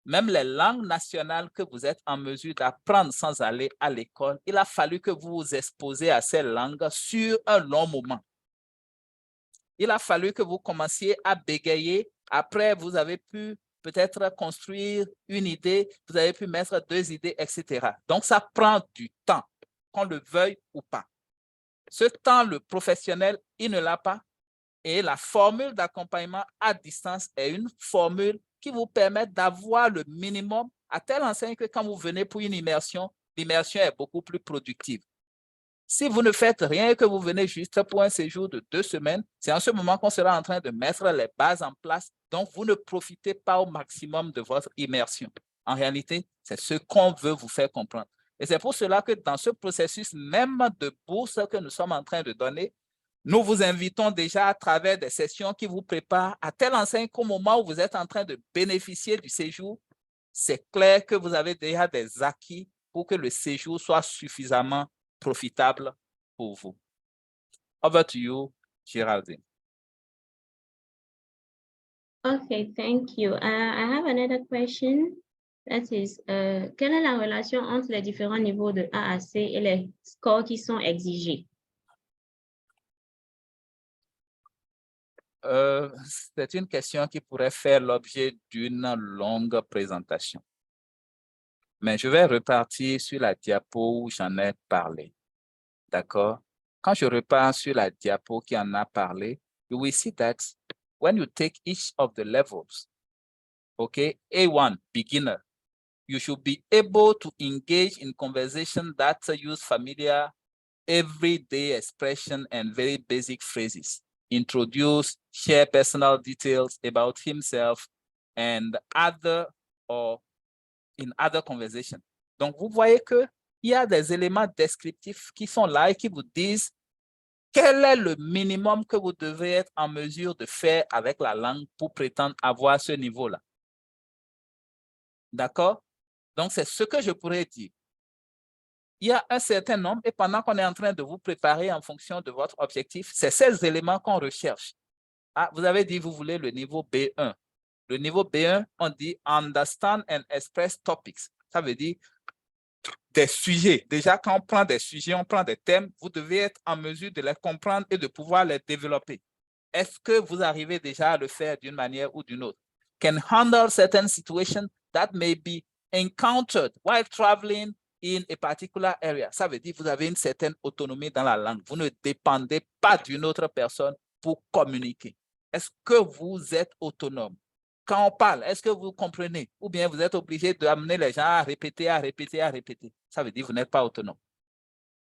même les langues nationales que vous êtes en mesure d'apprendre sans aller à l'école, il a fallu que vous vous exposez à ces langues sur un long moment. Il a fallu que vous commenciez à bégayer. Après, vous avez pu peut-être construire une idée, vous avez pu mettre 2 idées, etc. Donc, ça prend du temps, qu'on le veuille ou pas. Ce temps, le professionnel, il ne l'a pas. Et la formule d'accompagnement à distance est une formule qui vous permet d'avoir le minimum à telle enseigne que quand vous venez pour une immersion, l'immersion est beaucoup plus productive. Si vous ne faites rien et que vous venez juste pour un séjour de 2 semaines, c'est en ce moment qu'on sera en train de mettre les bases en place. Donc, vous ne profitez pas au maximum de votre immersion. En réalité, c'est ce qu'on veut vous faire comprendre. Et c'est pour cela que dans ce processus même de bourse que nous sommes en train de donner, nous vous invitons déjà à travers des sessions qui vous préparent à telle enseigne qu'au moment où vous êtes en train de bénéficier du séjour, c'est clair que vous avez déjà des acquis pour que le séjour soit suffisamment profitable pour vous. Over to you, Géraldine. Okay, thank you. I have another question. That is, quelle est la relation entre les différents niveaux de A à C et les scores qui sont exigés? C'est une question qui pourrait faire l'objet d'une longue présentation. Mais je vais repartir sur la diapo où j'en ai parlé. D'accord? Quand je repars sur la diapo qui en a parlé, you will see that when you take each of the levels, okay, A1, beginner, you should be able to engage in conversation that use familiar everyday expression and very basic phrases. Introduce, share personal details about himself and other or in other conversations. Donc, vous voyez qu'il y a des éléments descriptifs qui sont là et qui vous disent quel est le minimum que vous devez être en mesure de faire avec la langue pour prétendre avoir ce niveau-là. D'accord? Donc, c'est ce que je pourrais dire. Il y a un certain nombre et pendant qu'on est en train de vous préparer en fonction de votre objectif, c'est ces éléments qu'on recherche. Ah, vous avez dit vous voulez le niveau B1. Le niveau B1, on dit Understand and Express Topics. Ça veut dire des sujets. Déjà, quand on prend des sujets, on prend des thèmes, vous devez être en mesure de les comprendre et de pouvoir les développer. Est-ce que vous arrivez déjà à le faire d'une manière ou d'une autre? Can handle certain situations that may be encountered while traveling in a particular area. Ça veut dire que vous avez une certaine autonomie dans la langue. Vous ne dépendez pas d'une autre personne pour communiquer. Est-ce que vous êtes autonome? Quand on parle, est-ce que vous comprenez? Ou bien vous êtes obligé d'amener les gens à répéter, à répéter, à répéter. Ça veut dire que vous n'êtes pas autonome.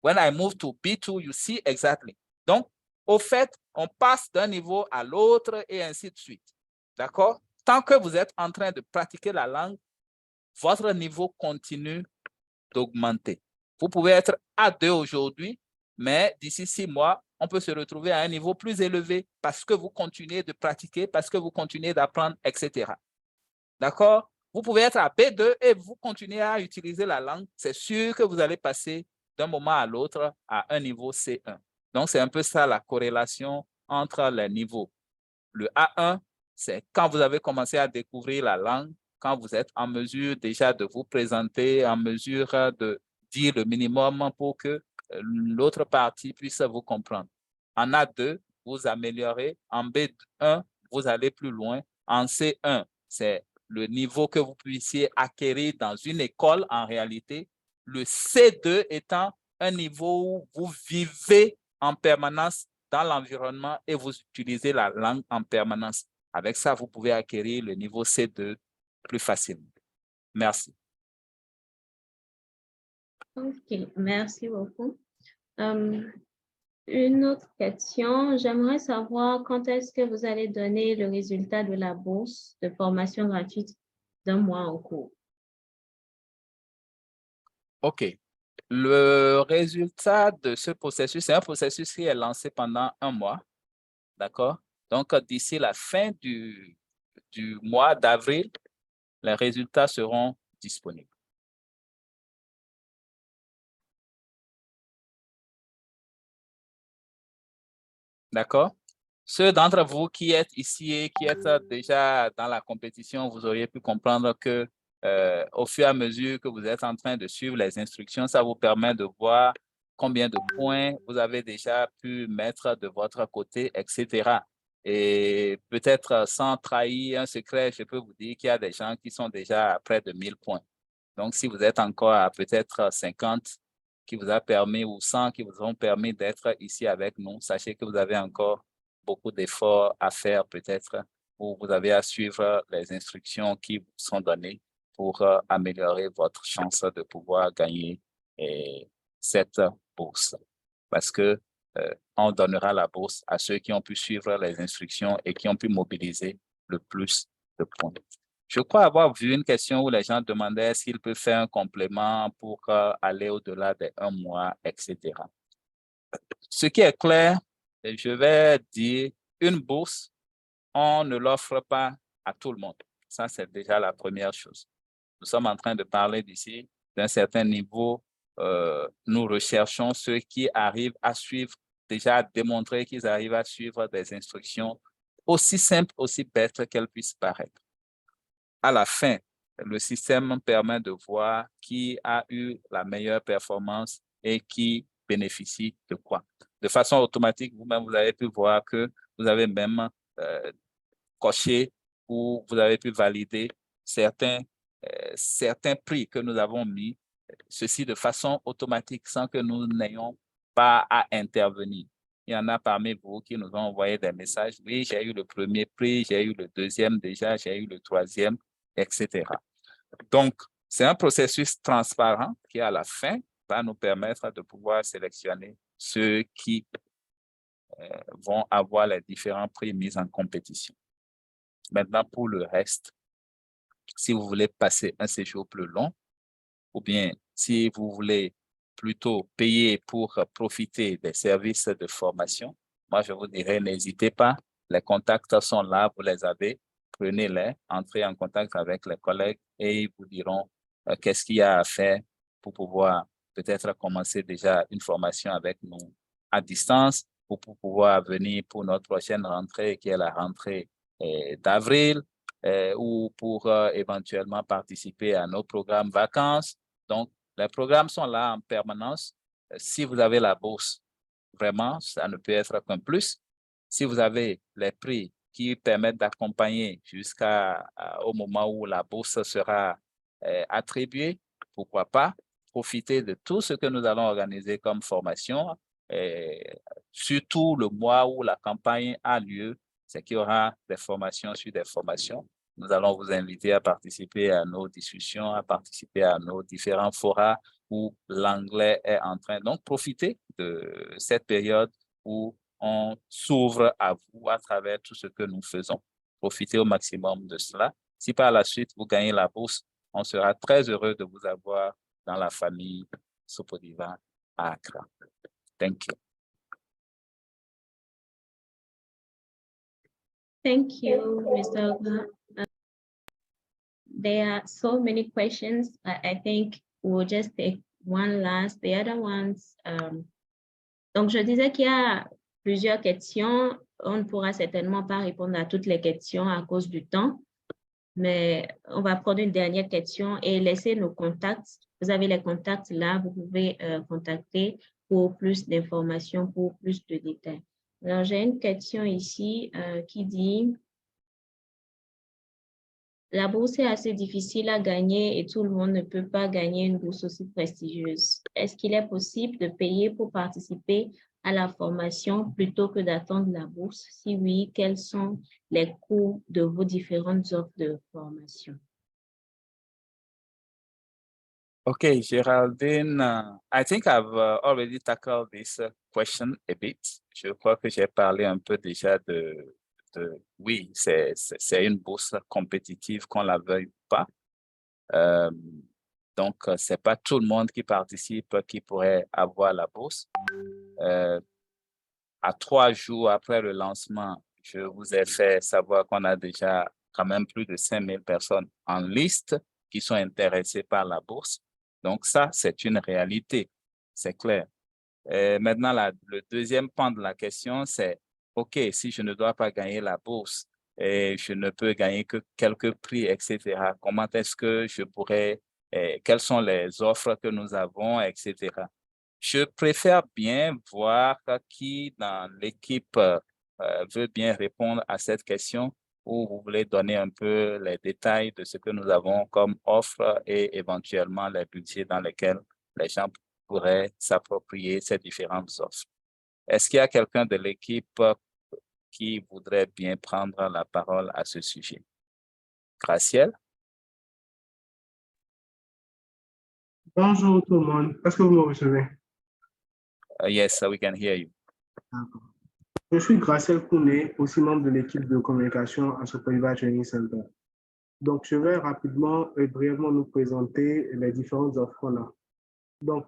When I move to B2, you see exactly. Donc, au fait, on passe d'un niveau à l'autre et ainsi de suite. D'accord? Tant que vous êtes en train de pratiquer la langue, votre niveau continue d'augmenter. Vous pouvez être A2 aujourd'hui, mais d'ici 6 mois, on peut se retrouver à un niveau plus élevé parce que vous continuez de pratiquer, parce que vous continuez d'apprendre, etc. D'accord? Vous pouvez être à B2 et vous continuez à utiliser la langue. C'est sûr que vous allez passer d'un moment à l'autre à un niveau C1. Donc, c'est un peu ça la corrélation entre les niveaux. Le A1, c'est quand vous avez commencé à découvrir la langue, quand vous êtes en mesure déjà de vous présenter, en mesure de dire le minimum pour que l'autre partie puisse vous comprendre. En A2, vous améliorez. En B1, vous allez plus loin. En C1, c'est le niveau que vous puissiez acquérir dans une école en réalité. Le C2 étant un niveau où vous vivez en permanence dans l'environnement et vous utilisez la langue en permanence. Avec ça, vous pouvez acquérir le niveau C2 plus facilement. Merci. OK, merci beaucoup. Une autre question, j'aimerais savoir quand est-ce que vous allez donner le résultat de la bourse de formation gratuite d'un mois en cours. OK. Le résultat de ce processus, c'est un processus qui est lancé pendant un mois. D'accord? Donc, d'ici la fin du mois d'avril, les résultats seront disponibles. D'accord? Ceux d'entre vous qui êtes ici et qui êtes déjà dans la compétition, vous auriez pu comprendre que au fur et à mesure que vous êtes en train de suivre les instructions, ça vous permet de voir combien de points vous avez déjà pu mettre de votre côté, etc. Et peut-être sans trahir un secret, je peux vous dire qu'il y a des gens qui sont déjà à près de 1000 points. Donc, si vous êtes encore à peut-être 50 qui vous a permis ou 100 qui vous ont permis d'être ici avec nous, sachez que vous avez encore beaucoup d'efforts à faire peut-être, ou vous avez à suivre les instructions qui vous sont données pour améliorer votre chance de pouvoir gagner cette bourse. Parce que on donnera la bourse à ceux qui ont pu suivre les instructions et qui ont pu mobiliser le plus de points. Je crois avoir vu une question où les gens demandaient s'ils peuvent faire un complément pour aller au-delà des 1 mois, etc. Ce qui est clair, je vais dire, une bourse, on ne l'offre pas à tout le monde. Ça, c'est déjà la première chose. Nous sommes en train de parler d'ici d'un certain niveau. Nous recherchons ceux qui arrivent à suivre, déjà à démontrer qu'ils arrivent à suivre des instructions aussi simples, aussi bêtes qu'elles puissent paraître. À la fin, le système permet de voir qui a eu la meilleure performance et qui bénéficie de quoi. De façon automatique, vous-même, vous avez pu voir que vous avez même coché ou vous avez pu valider certains prix que nous avons mis, ceci de façon automatique sans que nous n'ayons pas à intervenir. Il y en a parmi vous qui nous ont envoyé des messages. Oui, j'ai eu le premier prix, j'ai eu le deuxième déjà, j'ai eu le troisième, etc. Donc, c'est un processus transparent qui, à la fin, va nous permettre de pouvoir sélectionner ceux qui vont avoir les différents prix mis en compétition. Maintenant, pour le reste, si vous voulez passer un séjour plus long, ou bien si vous voulez plutôt payer pour profiter des services de formation, moi, je vous dirais, n'hésitez pas. Les contacts sont là, vous les avez. Prenez-les, entrez en contact avec les collègues et ils vous diront qu'est-ce qu'il y a à faire pour pouvoir peut-être commencer déjà une formation avec nous à distance ou pour pouvoir venir pour notre prochaine rentrée, qui est la rentrée d'avril, ou pour éventuellement participer à nos programmes vacances. Donc, les programmes sont là en permanence. Si vous avez la bourse, vraiment, ça ne peut être qu'un plus. Si vous avez les prix qui permettent d'accompagner jusqu'au moment où la bourse sera attribuée, pourquoi pas profiter de tout ce que nous allons organiser comme formation, surtout le mois où la campagne a lieu, c'est qu'il y aura des formations sur des formations. Nous allons vous inviter à participer à nos discussions, à participer à nos différents forats où l'anglais est en train. Donc, profitez de cette période où on s'ouvre à vous à travers tout ce que nous faisons. Profitez au maximum de cela. Si par la suite, vous gagnez la bourse, on sera très heureux de vous avoir dans la famille Sopodiva à Accra. Thank you. Thank you, Mr. Oga. There are so many questions. I think we'll just take one last. The other ones. Donc, je disais qu'il y a plusieurs questions. On ne pourra certainement pas répondre à toutes les questions à cause du temps, mais on va prendre une dernière question et laisser nos contacts. Vous avez les contacts là, vous pouvez contacter pour plus d'informations, pour plus de détails. Alors, j'ai une question ici qui dit: la bourse est assez difficile à gagner et tout le monde ne peut pas gagner une bourse aussi prestigieuse. Est-ce qu'il est possible de payer pour participer à la formation plutôt que d'attendre la bourse? Si oui, quels sont les coûts de vos différentes offres de formation? Okay, Geraldine, I think I've already tackled this question a bit. Je crois que j'ai parlé un peu déjà oui, c'est une bourse compétitive qu'on la veuille ou pas. Donc, c'est pas tout le monde qui participe qui pourrait avoir la bourse. À 3 jours après le lancement, je vous ai fait savoir qu'on a déjà quand même plus de 5000 personnes en liste qui sont intéressées par la bourse. Donc ça, c'est une réalité, c'est clair. Maintenant, le deuxième pan de la question, c'est OK, si je ne dois pas gagner la bourse et je ne peux gagner que quelques prix, etc., comment est-ce que je pourrais, quelles sont les offres que nous avons, etc. Je préfère bien voir qui dans l'équipe veut bien répondre à cette question ou vous voulez donner un peu les détails de ce que nous avons comme offre et éventuellement les budgets dans lesquels les gens pourraient s'approprier ces différentes offres. Est-ce qu'il y a quelqu'un de l'équipe qui voudrait bien prendre la parole à ce sujet? Gracielle? Bonjour tout le monde. Est-ce que vous me recevez? Yes, we can hear you. D'accord. Je suis Graciel Kouné, aussi membre de l'équipe de communication à Sokoiva Training Center. Donc, je vais rapidement et brièvement nous présenter les différentes offres qu'on a. Donc,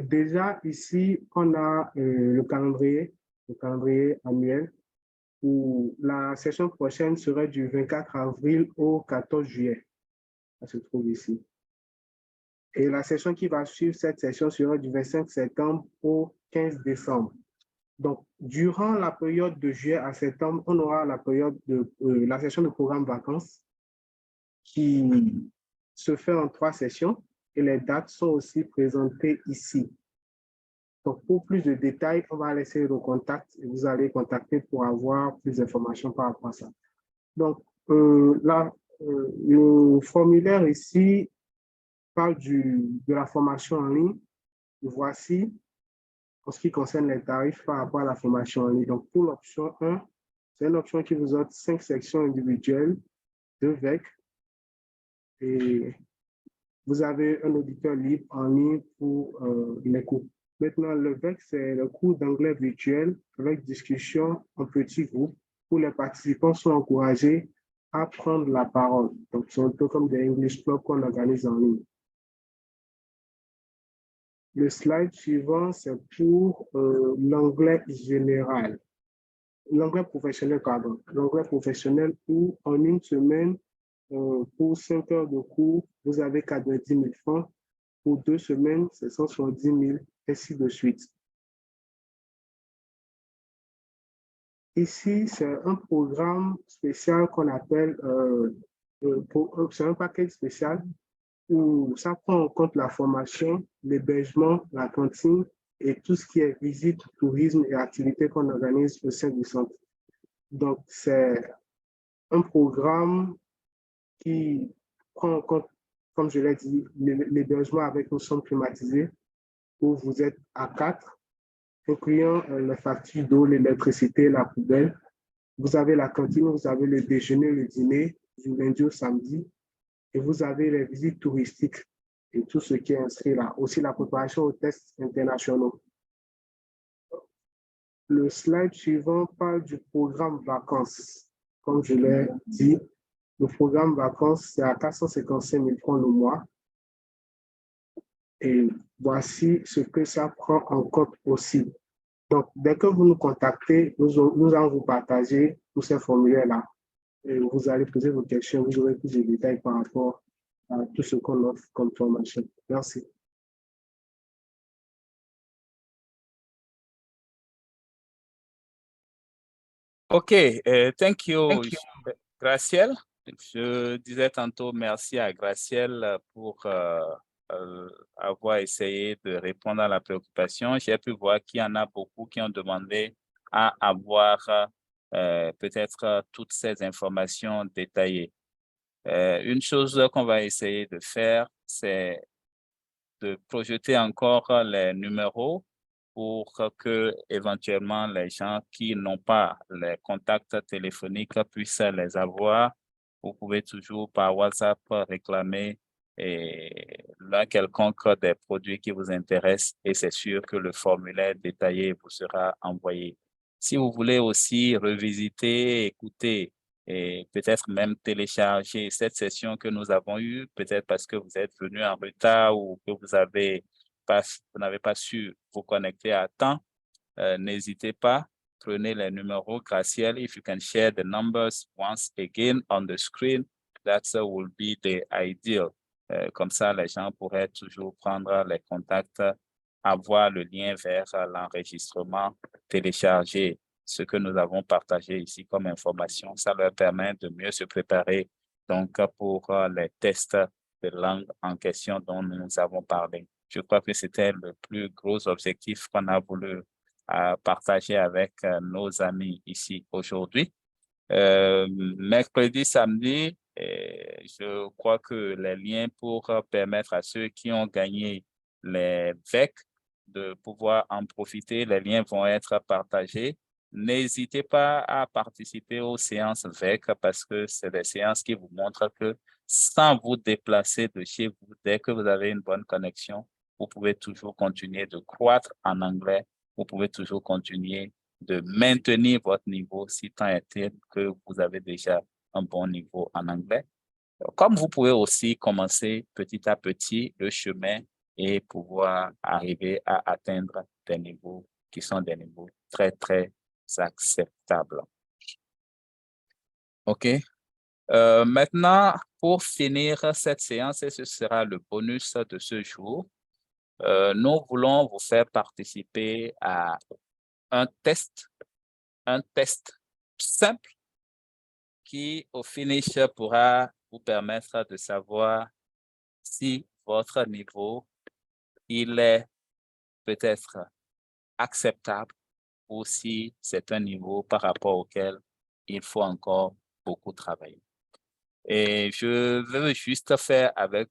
déjà ici, on a le calendrier annuel où la session prochaine serait du 24 avril au 14 juillet. Ça se trouve ici. Et la session qui va suivre cette session sera du 25 septembre au 15 décembre. Donc, durant la période de juillet à septembre, on aura la période de la session de programme vacances qui se fait en 3 sessions et les dates sont aussi présentées ici. Donc, pour plus de détails, on va laisser le contact et vous allez contacter pour avoir plus d'informations par rapport à ça. Donc, là, le formulaire ici parle de la formation en ligne. Voici en ce qui concerne les tarifs par rapport à la formation en ligne. Donc, pour l'option 1, c'est une option qui vous offre 5 sections individuelles, 2 VEC, et vous avez un auditeur libre en ligne pour les cours. Maintenant, le VEC, c'est le cours d'anglais virtuel avec discussion en petits groupes où les participants sont encouragés à prendre la parole. Donc, c'est un peu comme des English Clubs qu'on organise en ligne. Le slide suivant, c'est pour l'anglais général. L'anglais professionnel, pardon. L'anglais professionnel où en une semaine, pour 5 heures de cours, vous avez 90 000 francs. Pour 2 semaines, c'est 170 000, ainsi de suite. Ici, c'est un programme spécial qu'on appelle, c'est un paquet spécial où ça prend en compte la formation, l'hébergement, la cantine et tout ce qui est visite, tourisme et activités qu'on organise au sein du centre. Donc, c'est un programme qui prend en compte, comme je l'ai dit, l'hébergement avec une chambre climatisée où vous êtes à 4, incluant les factures d'eau, l'électricité, la poubelle. Vous avez la cantine, vous avez le déjeuner, le dîner, du lundi au samedi, et vous avez les visites touristiques et tout ce qui est inscrit là. Aussi la préparation aux tests internationaux. Le slide suivant parle du programme vacances. Comme je l'ai dit, le programme vacances, c'est à 455 000 francs le mois. Et voici ce que ça prend en compte aussi. Donc, dès que vous nous contactez, nous allons vous partager tous ces formulaires-là. Et vous allez poser vos questions, vous aurez plus de détails par rapport à tout ce qu'on offre comme formation. Merci. OK, thank you, Gracielle. Je disais tantôt merci à Gracielle pour avoir essayé de répondre à la préoccupation. J'ai pu voir qu'il y en a beaucoup qui ont demandé à avoir peut-être toutes ces informations détaillées. Une chose qu'on va essayer de faire, c'est de projeter encore les numéros pour que éventuellement les gens qui n'ont pas les contacts téléphoniques puissent les avoir. Vous pouvez toujours par WhatsApp réclamer l'un quelconque des produits qui vous intéressent et c'est sûr que le formulaire détaillé vous sera envoyé. Si vous voulez aussi revisiter, écouter et peut-être même télécharger cette session que nous avons eue, peut-être parce que vous êtes venu en retard ou que vous n'avez pas su vous connecter à temps, n'hésitez pas, prenez les numéros. Gracielle, if you can share the numbers once again on the screen, that will be the ideal. Comme ça, les gens pourraient toujours prendre les contacts, avoir le lien vers l'enregistrement, télécharger ce que nous avons partagé ici comme information. Ça leur permet de mieux se préparer donc pour les tests de langue en question dont nous avons parlé. Je crois que c'était le plus gros objectif qu'on a voulu partager avec nos amis ici aujourd'hui. Mercredi, samedi, je crois que les liens pour permettre à ceux qui ont gagné les VEC de pouvoir en profiter, les liens vont être partagés. N'hésitez pas à participer aux séances VEC parce que c'est des séances qui vous montrent que sans vous déplacer de chez vous, dès que vous avez une bonne connexion, vous pouvez toujours continuer de croître en anglais, vous pouvez toujours continuer de maintenir votre niveau si tant est que vous avez déjà un bon niveau en anglais. Comme vous pouvez aussi commencer petit à petit le chemin et pouvoir arriver à atteindre des niveaux qui sont des niveaux très, très acceptables. OK. Maintenant, pour finir cette séance, et ce sera le bonus de ce jour, nous voulons vous faire participer à un test simple qui, au finish, pourra vous permettre de savoir si votre niveau, il est peut-être acceptable ou si c'est un niveau par rapport auquel il faut encore beaucoup travailler. Et je veux juste faire avec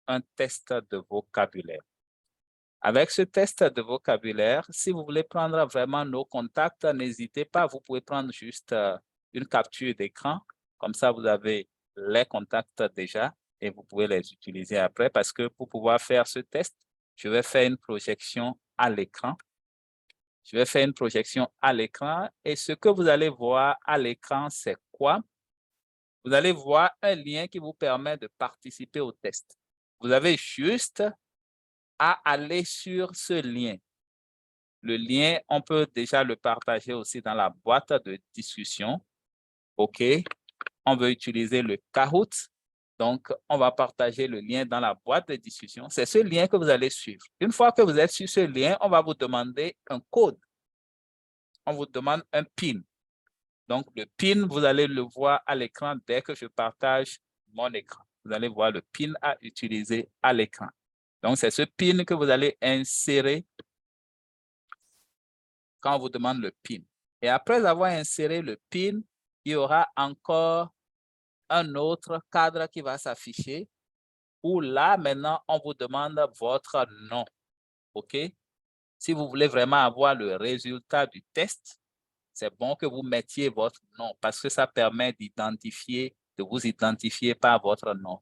un test de vocabulaire. Avec ce test de vocabulaire, si vous voulez prendre vraiment nos contacts, n'hésitez pas, vous pouvez prendre juste une capture d'écran. Comme ça, vous avez les contacts déjà et vous pouvez les utiliser après parce que pour pouvoir faire ce test, je vais faire une projection à l'écran. Je vais faire une projection à l'écran et ce que vous allez voir à l'écran, c'est quoi? Vous allez voir un lien qui vous permet de participer au test. Vous avez juste à aller sur ce lien. Le lien, on peut déjà le partager aussi dans la boîte de discussion. OK. On veut utiliser le Kahoot. Donc, on va partager le lien dans la boîte de discussion. C'est ce lien que vous allez suivre. Une fois que vous êtes sur ce lien, on va vous demander un code. On vous demande un PIN. Donc, le PIN, vous allez le voir à l'écran dès que je partage mon écran. Vous allez voir le PIN à utiliser à l'écran. Donc, c'est ce PIN que vous allez insérer quand on vous demande le PIN. Et après avoir inséré le PIN, il y aura encore un autre cadre qui va s'afficher où là, maintenant, on vous demande votre nom. OK? Si vous voulez vraiment avoir le résultat du test, c'est bon que vous mettiez votre nom parce que ça permet de vous identifier par votre nom.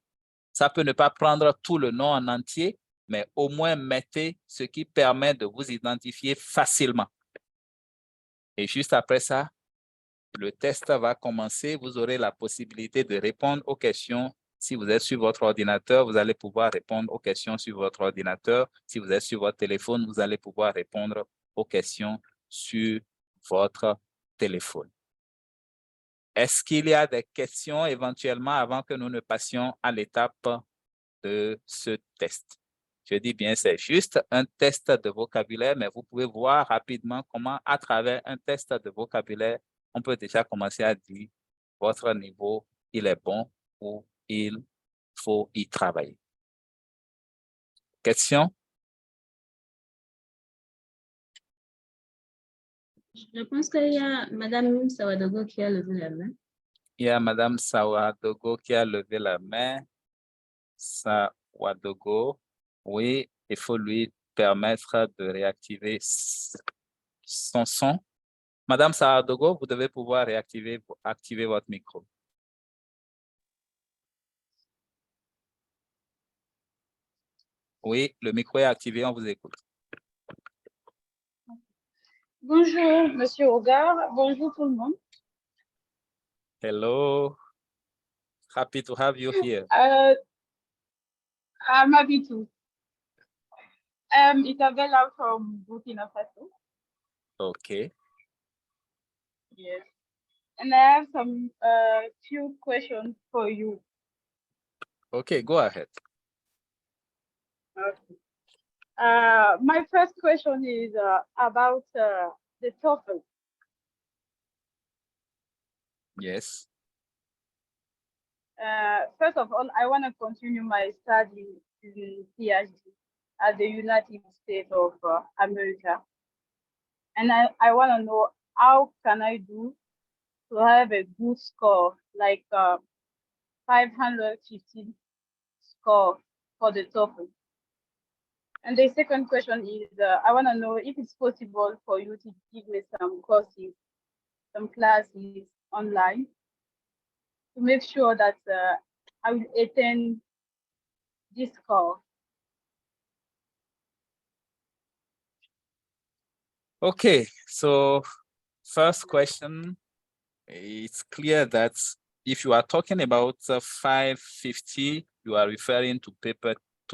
Ça peut ne pas prendre tout le nom en entier, mais au moins mettez ce qui permet de vous identifier facilement. Et juste après ça, le test va commencer. Vous aurez la possibilité de répondre aux questions. Si vous êtes sur votre ordinateur, vous allez pouvoir répondre aux questions sur votre ordinateur. Si vous êtes sur votre téléphone, vous allez pouvoir répondre aux questions sur votre téléphone. Est-ce qu'il y a des questions éventuellement avant que nous ne passions à l'étape de ce test? Je dis bien, c'est juste un test de vocabulaire, mais vous pouvez voir rapidement comment, à travers un test de vocabulaire, on peut déjà commencer à dire votre niveau, il est bon ou il faut y travailler. Question? Je pense qu'il y a Madame Sawadogo qui a levé la main. Il y a Madame Sawadogo qui a levé la main. Sawadogo, oui, il faut lui permettre de réactiver son son. Madame Sawadogo, vous devez pouvoir activer votre micro. Oui, le micro est activé, on vous écoute. Bonjour, Monsieur Hogar. Bonjour tout le monde. Hello. Happy to have you here. I'm happy to. Isabella from Burkina Faso. Okay. Yes. And I have some few questions for you. Okay, go ahead. Okay. My first question is about the TOEFL. Yes. First of all, I want to continue my study in PhD at the United States of America. And I want to know how can I do to have a good score, like 550 score for the TOEFL. And the second question is, I want to know if it's possible for you to give me some courses, some classes online to make sure that I will attain this score. Okay, so first question, it's clear that if you are talking about 550, you are referring to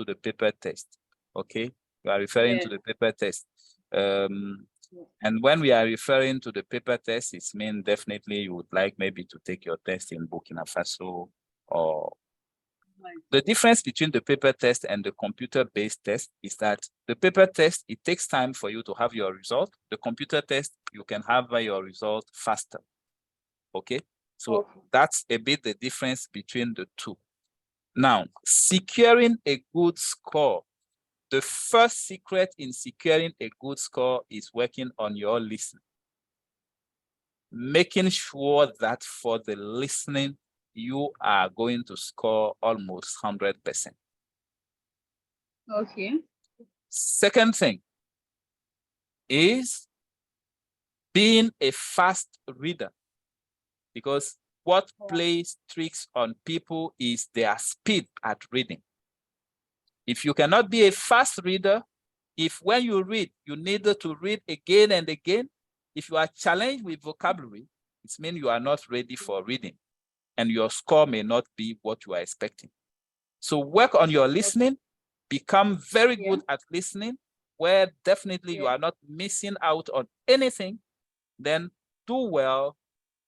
the paper test. Okay, you are referring to the paper test. And when we are referring to the paper test, it means definitely you would like maybe to take your test in Burkina Faso or. The difference between the paper test and the computer-based test is that the paper test, it takes time for you to have your result. The computer test, you can have your result faster. Okay, so that's a bit the difference between the two. Now, securing a good score. The first secret in securing a good score is working on your listening. Making sure that for the listening, you are going to score almost 100%. Okay. Second thing is being a fast reader, because what plays tricks on people is their speed at reading. If you cannot be a fast reader, if when you read, you need to read again and again, if you are challenged with vocabulary, it means you are not ready for reading and your score may not be what you are expecting. So work on your listening, become very good at listening, where definitely you are not missing out on anything, then do well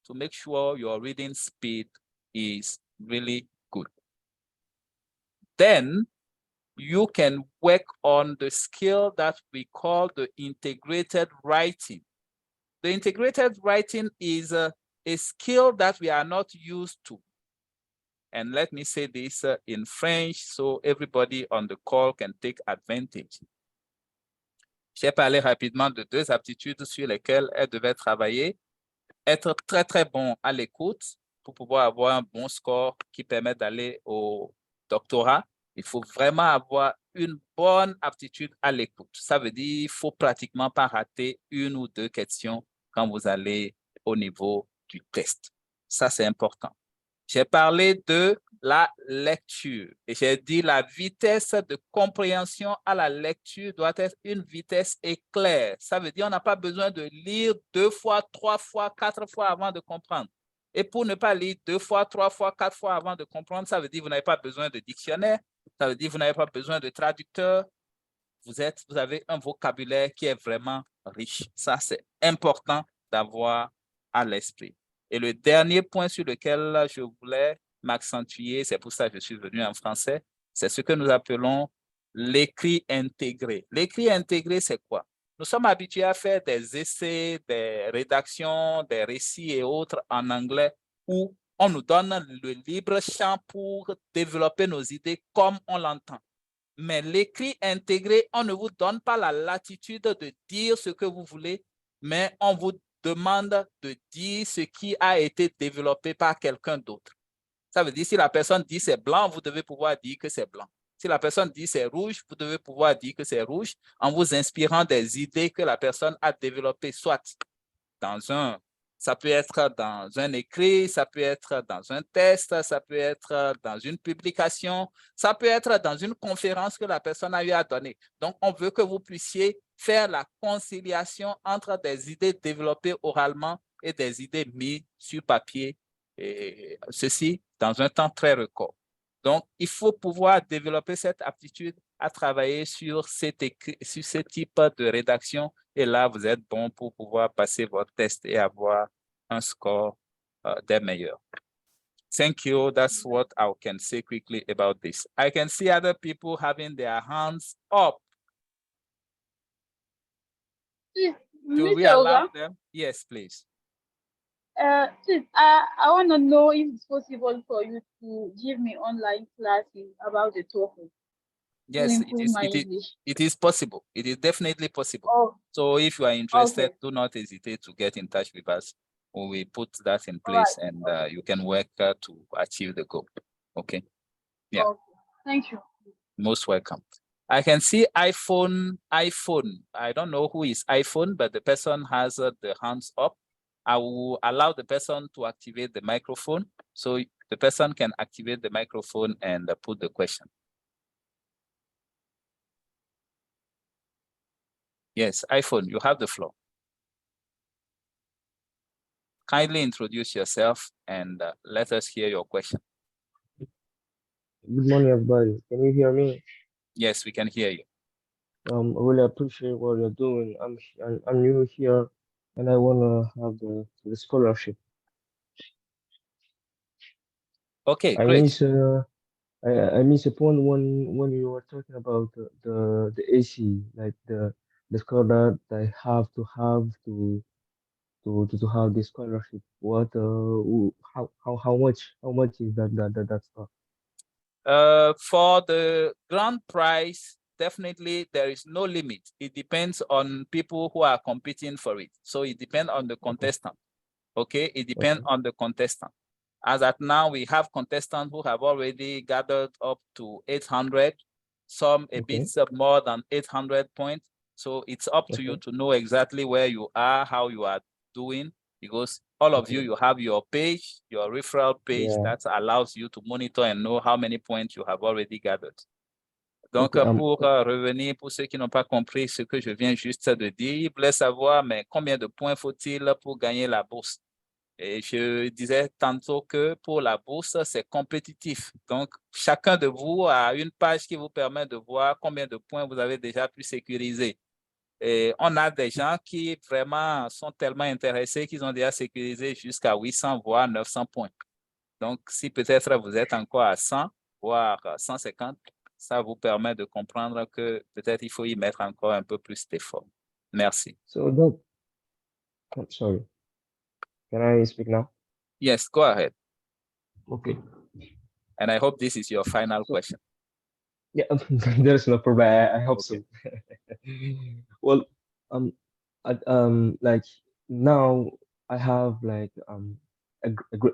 to make sure your reading speed is really good. Then you can work on the skill that we call the integrated writing. The integrated writing is a skill that we are not used to. And let me say this in French so everybody on the call can take advantage. J'ai parlé rapidement de deux aptitudes sur lesquelles elle devait travailler. Être très, très bon à l'écoute pour pouvoir avoir un bon score qui permet d'aller au doctorat. Il faut vraiment avoir une bonne aptitude à l'écoute. Ça veut dire qu'il ne faut pratiquement pas rater une ou deux questions quand vous allez au niveau du test. Ça, c'est important. J'ai parlé de la lecture et j'ai dit la vitesse de compréhension à la lecture doit être une vitesse éclair. Ça veut dire qu'on n'a pas besoin de lire 2 fois, 3 fois, 4 fois avant de comprendre. Et pour ne pas lire 2 fois, 3 fois, 4 fois avant de comprendre, ça veut dire que vous n'avez pas besoin de dictionnaire, ça veut dire que vous n'avez pas besoin de traducteur. Vous avez un vocabulaire qui est vraiment riche. Ça, c'est important d'avoir à l'esprit. Et le dernier point sur lequel je voulais m'accentuer, c'est pour ça que je suis venu en français, c'est ce que nous appelons l'écrit intégré. L'écrit intégré, c'est quoi? Nous sommes habitués à faire des essais, des rédactions, des récits et autres en anglais où on nous donne le libre champ pour développer nos idées comme on l'entend. Mais l'écrit intégré, on ne vous donne pas la latitude de dire ce que vous voulez, mais on vous demande de dire ce qui a été développé par quelqu'un d'autre. Ça veut dire si la personne dit c'est blanc, vous devez pouvoir dire que c'est blanc. Si la personne dit c'est rouge, vous devez pouvoir dire que c'est rouge en vous inspirant des idées que la personne a développées, soit ça peut être dans un écrit, ça peut être dans un test, ça peut être dans une publication, ça peut être dans une conférence que la personne a eu à donner. Donc, on veut que vous puissiez faire la conciliation entre des idées développées oralement et des idées mises sur papier, et ceci dans un temps très record. Donc, il faut pouvoir développer cette aptitude à travailler sur ce type de rédaction. Et là, vous êtes bon pour pouvoir passer votre test et avoir un score des meilleurs. Thank you. That's what I can say quickly about this. I can see other people having their hands up. Do we allow them? Yes, please. Please, I want to know if it's possible for you to give me online classes about the TOEFL to Yes, improve my English. it is possible. It is definitely possible. Oh, So if you are interested, okay. do not hesitate to get in touch with us. We will put that in All place right. and you can work to achieve the goal. Okay. Yeah. Okay. Thank you. Most welcome. I can see iPhone. I don't know who is iPhone, but the person has the hands up. I will allow the person to activate the microphone. So the person can activate the microphone and put the question. Yes, iPhone, you have the floor. Kindly introduce yourself and let us hear your question. Good morning, everybody. Can you hear me? Yes, we can hear you. I really appreciate what you're doing. I'm new here, and I wanna have the scholarship. Okay, I great. miss I miss a point when you were talking about the AC, like the score that I have to have the scholarship. What how much is that stuff? For the grand prize, definitely there is no limit. It depends on people who are competing for it. So it depends on the contestant. Okay, it depends on the contestant. As at now, we have contestants who have already gathered up to 800, some a bit more than 800 points. So it's up to you to know exactly where you are, how you are doing, because all of you have your page, your referral page that allows you to monitor and know how many points you have already gathered. Donc, pour revenir, pour ceux qui n'ont pas compris ce que je viens juste de dire, ils voulaient savoir, mais combien de points faut-il pour gagner la bourse? Et je disais tantôt que pour la bourse, c'est compétitif. Donc, chacun de vous a une page qui vous permet de voir combien de points vous avez déjà pu sécuriser. Et on a des gens qui vraiment sont tellement intéressés qu'ils ont déjà sécurisé jusqu'à 800, voire 900 points. Donc, si peut-être vous êtes encore à 100, voire 150, ça vous permet de comprendre que peut-être il faut y mettre encore un peu plus d'effort. Merci. So that, I'm sorry. Can I speak now? Yes, go ahead. Okay. And I hope this is your final question. Yeah, there's no problem. I hope so. Well, like now I have like a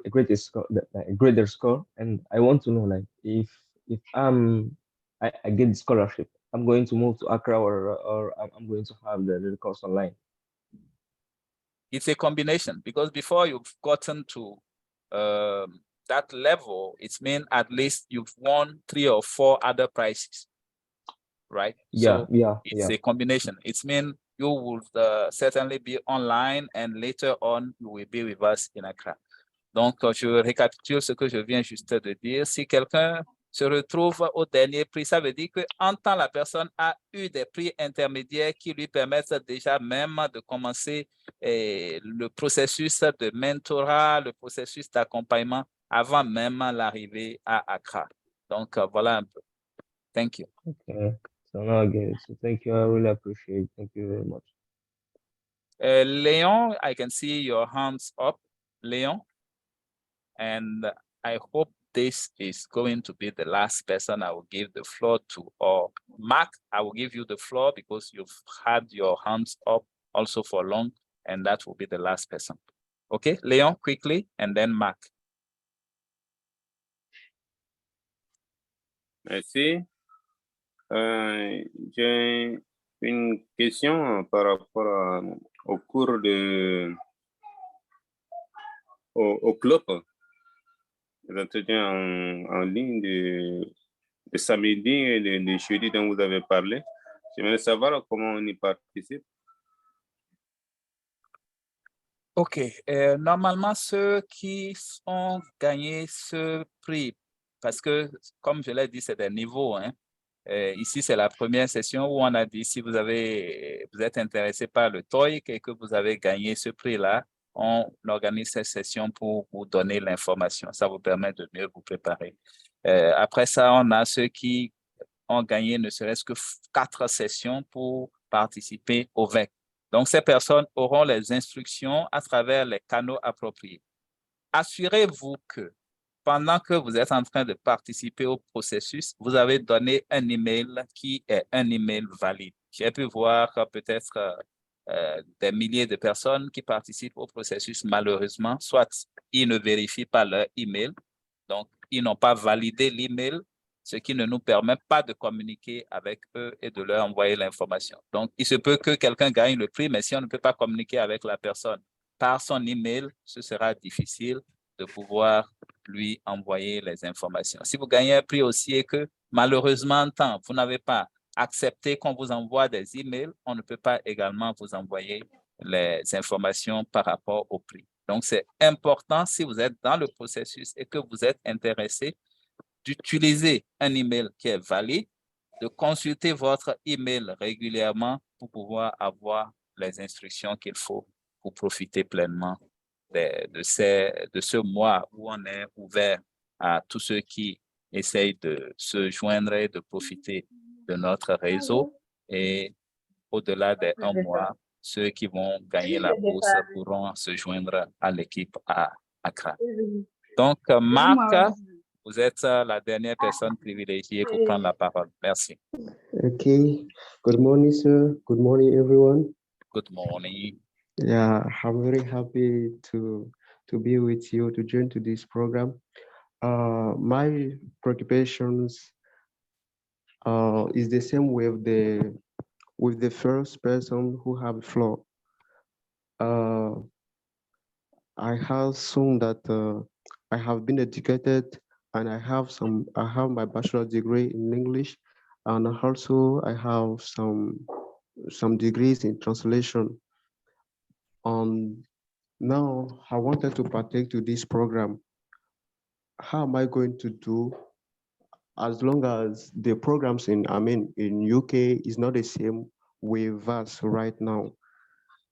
greater score, like a greater score, and I want to know like if I get the scholarship, I'm going to move to Accra or I'm going to have the course online. It's a combination because before you've gotten to that level, it's mean at least you've won 3 or 4 other prizes, right? Yeah, so it's a combination. It's mean you will certainly be online and later on you will be with us in Accra. Donc, je récapitule ce que je viens juste de dire. Si quelqu'un se retrouve au dernier prix, ça veut dire qu'en temps, la personne a eu des prix intermédiaires qui lui permettent déjà même de commencer le processus de mentorat, le processus d'accompagnement avant même l'arrivée à Accra. Donc, voilà un peu. Thank you. Okay. So now again, so thank you. I really appreciate it. Thank you very much. Leon, I can see your hands up, Leon. And I hope this is going to be the last person I will give the floor to. Or Mark, I will give you the floor because you've had your hands up also for long, and that will be the last person. Okay, Leon, quickly, and then Mark. Merci. J'ai une question par rapport au cours au club, les entretiens en ligne de samedi et de jeudi dont vous avez parlé. J'aimerais savoir comment on y participe. OK. Normalement, ceux qui ont gagné ce prix, parce que, comme je l'ai dit, c'est des niveaux, hein. Ici, c'est la première session où on a dit si vous êtes intéressé par le TOEIC et que vous avez gagné ce prix-là, on organise cette session pour vous donner l'information. Ça vous permet de mieux vous préparer. Après ça, on a ceux qui ont gagné ne serait-ce que 4 sessions pour participer au VEC. Donc, ces personnes auront les instructions à travers les canaux appropriés. Assurez-vous que pendant que vous êtes en train de participer au processus, vous avez donné un email qui est un email valide. J'ai pu voir peut-être des milliers de personnes qui participent au processus, malheureusement, soit ils ne vérifient pas leur email, donc ils n'ont pas validé l'email, ce qui ne nous permet pas de communiquer avec eux et de leur envoyer l'information. Donc, il se peut que quelqu'un gagne le prix, mais si on ne peut pas communiquer avec la personne par son email, ce sera difficile de pouvoir lui envoyer les informations. Si vous gagnez un prix aussi et que malheureusement, vous n'avez pas accepté qu'on vous envoie des emails, on ne peut pas également vous envoyer les informations par rapport au prix. Donc, c'est important si vous êtes dans le processus et que vous êtes intéressé d'utiliser un email qui est valide, de consulter votre email régulièrement pour pouvoir avoir les instructions qu'il faut pour profiter pleinement de ce mois où on est ouvert à tous ceux qui essayent de se joindre et de profiter de notre réseau. Et au-delà des 1 mois, ceux qui vont gagner la bourse pourront se joindre à l'équipe à Accra. Donc, Marc, vous êtes la dernière personne privilégiée pour prendre la parole. Merci. Okay. Good morning, sir. Good morning, everyone. Good morning. Yeah, I'm very happy to be with you to join to this program. My preoccupations is the same with the first person who have floor. I have shown that I have been educated and I have my bachelor's degree in English, and also I have some degrees in translation. Now I wanted to partake to this program. How am I going to do as long as the programs in UK is not the same with us right now?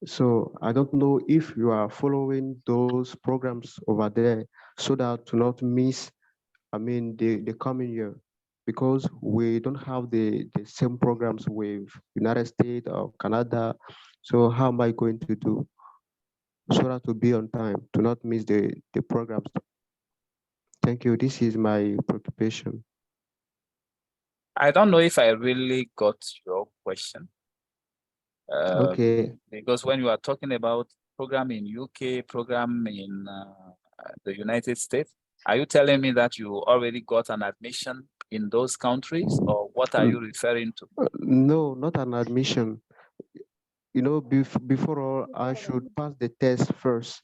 So I don't know if you are following those programs over there so that to not miss, the coming year, because we don't have the same programs with United States or Canada. So how am I going to do so that to be on time, to not miss the programs? Thank you. This is my preoccupation. I don't know if I really got your question. Okay. Because when you are talking about program in UK, program in the United States, are you telling me that you already got an admission in those countries, or what are you referring to? No, not an admission. You know, before all, I should pass the test first.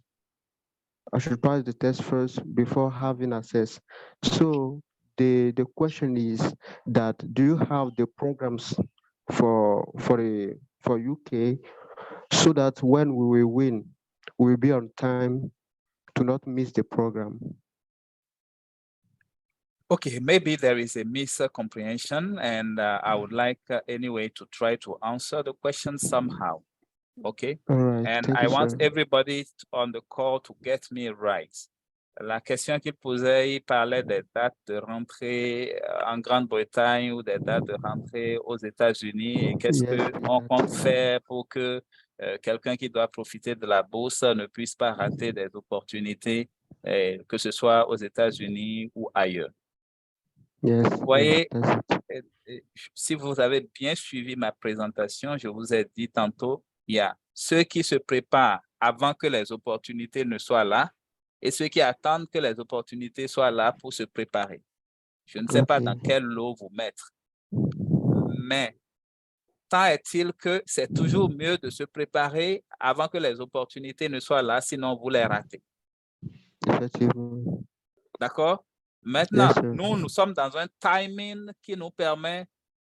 I should pass the test first before having access. So the question is that, do you have the programs for UK so that when we will win, we will be on time to not miss the program? Okay, maybe there is a miscomprehension, and I would like anyway to try to answer the question somehow. Okay. All right. And Thank I you, want sir. everybody on the call to get me right. La question qu'il posait, il parlait des dates de rentrée en Grande-Bretagne ou des dates de rentrée aux États-Unis, et qu'est-ce qu'on compte faire pour que quelqu'un qui doit profiter de la bourse ne puisse pas rater des opportunités, que ce soit aux États-Unis ou ailleurs. Yes, Vous voyez, yes, si vous avez bien suivi ma présentation, je vous ai dit tantôt, il y a ceux qui se préparent avant que les opportunités ne soient là et ceux qui attendent que les opportunités soient là pour se préparer. Je ne sais pas dans quel lot vous mettre, mais tant est-il que c'est toujours mieux de se préparer avant que les opportunités ne soient là, sinon vous les ratez. Effectivement. D'accord? Maintenant, Yes, sir. nous sommes dans un timing qui nous permet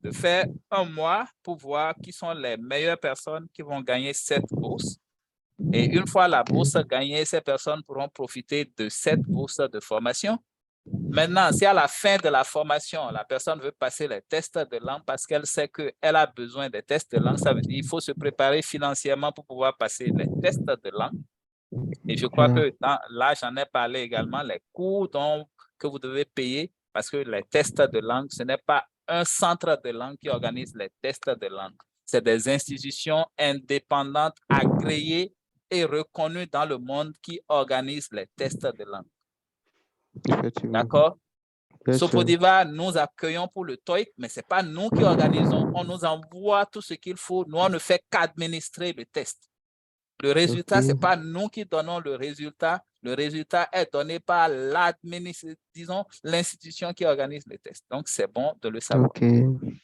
de faire 1 mois pour voir qui sont les meilleures personnes qui vont gagner cette bourse. Et une fois la bourse gagnée, ces personnes pourront profiter de cette bourse de formation. Maintenant, si à la fin de la formation, la personne veut passer les tests de langue parce qu'elle sait qu'elle a besoin des tests de langue, ça veut dire qu'il faut se préparer financièrement pour pouvoir passer les tests de langue. Et je crois que là, j'en ai parlé également, les coûts que vous devez payer, parce que les tests de langue, ce n'est pas un centre de langue qui organise les tests de langue. c'est des institutions indépendantes, agréées et reconnues dans le monde qui organisent les tests de langue. Effectivement. D'accord? Yes, sir. Sopodiva, nous accueillons pour le TOEIC, mais ce n'est pas nous qui organisons. On nous envoie tout ce qu'il faut. Nous, on ne fait qu'administrer le test. Le résultat, Ok. ce n'est pas nous qui donnons le résultat. Le résultat est donné par l'institution qui organise le test. Donc, c'est bon de le savoir. Ok.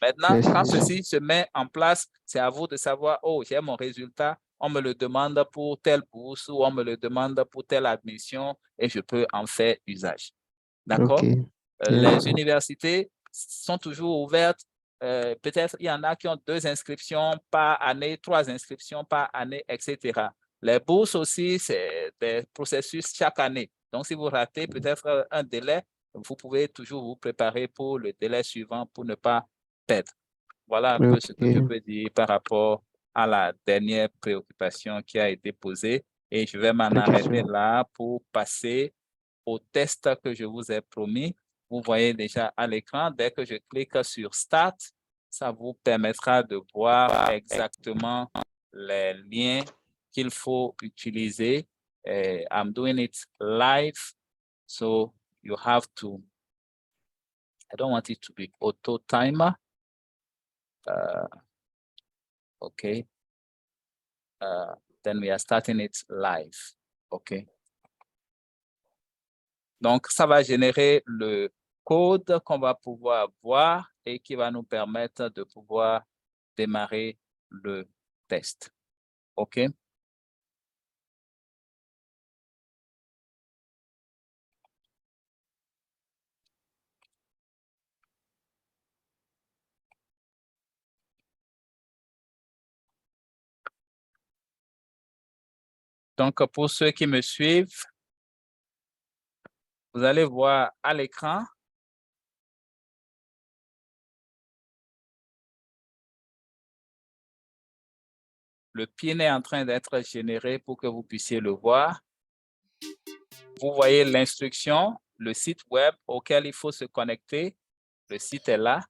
Maintenant, Yes. quand ceci se met en place, c'est à vous de savoir, oh, j'ai mon résultat, on me le demande pour telle bourse ou on me le demande pour telle admission et je peux en faire usage. D'accord? Ok. Les Yes. universités sont toujours ouvertes. Peut-être il y en a qui ont 2 inscriptions par année, 3 inscriptions par année, etc. Les bourses aussi, c'est des processus chaque année. Donc, si vous ratez peut-être un délai, vous pouvez toujours vous préparer pour le délai suivant pour ne pas perdre. Voilà un peu ce que je Ok. peux dire par rapport à la dernière préoccupation qui a été posée. Et je vais m'en Thank you, arrêter sir. là pour passer au test que je vous ai promis. Vous voyez déjà à l'écran, dès que je clique sur Start, ça vous permettra de voir exactement les liens qu'il faut utiliser. I'm doing it live, so you have to, I don't want it to be auto timer. Okay. Then we are starting it live. Okay. Donc, ça va générer le code qu'on va pouvoir voir et qui va nous permettre de pouvoir démarrer le test. OK? Donc, pour ceux qui me suivent, vous allez voir à l'écran le PIN est en train d'être généré pour que vous puissiez le voir. Vous voyez l'instruction, le site web auquel il faut se connecter. Le site est là.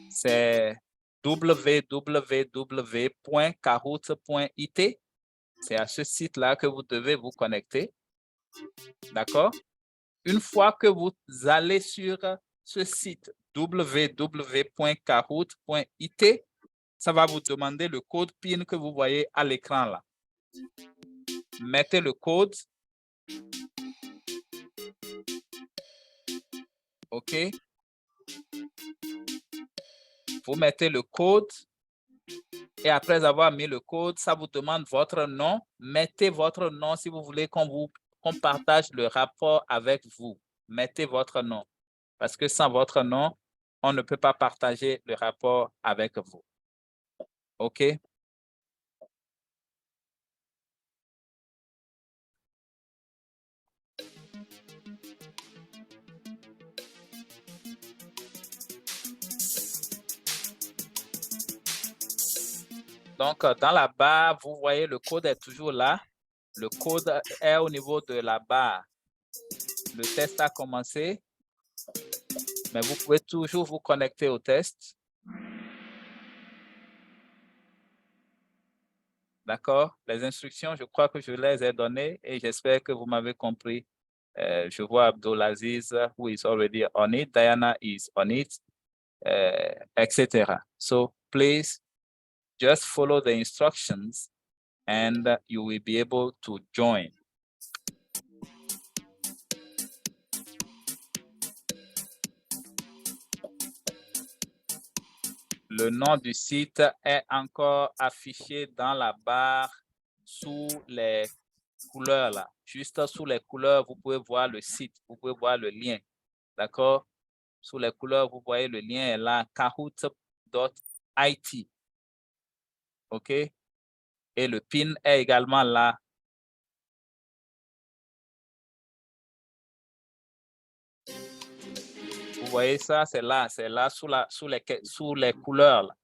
C'est www.kahoot.it. C'est à ce site-là que vous devez vous connecter. D'accord? Une fois que vous allez sur ce site www.kahoot.it, ça va vous demander le code PIN que vous voyez à l'écran là. Mettez le code. OK? Vous mettez le code et après avoir mis le code, ça vous demande votre nom. Mettez votre nom si vous voulez qu'on partage le rapport avec vous. Mettez votre nom. Parce que sans votre nom, on ne peut pas partager le rapport avec vous. OK? Donc, dans la barre, vous voyez le code est toujours là. Le code est au niveau de la barre. Le test a commencé, mais vous pouvez toujours vous connecter au test. D'accord? Les instructions, je crois que je les ai données et j'espère que vous m'avez compris. Je vois Abdulaziz, who is already on it. Diana is on it, etc. So please just follow the instructions and you will be able to join. Le nom du site est encore affiché dans la barre sous les couleurs là. Juste sous les couleurs, vous pouvez voir le site, vous pouvez voir le lien. D'accord? Sous les couleurs, vous voyez le lien est là, kahoot.it. OK? Et le PIN est également là. Vous voyez ça, c'est là sous les couleurs là.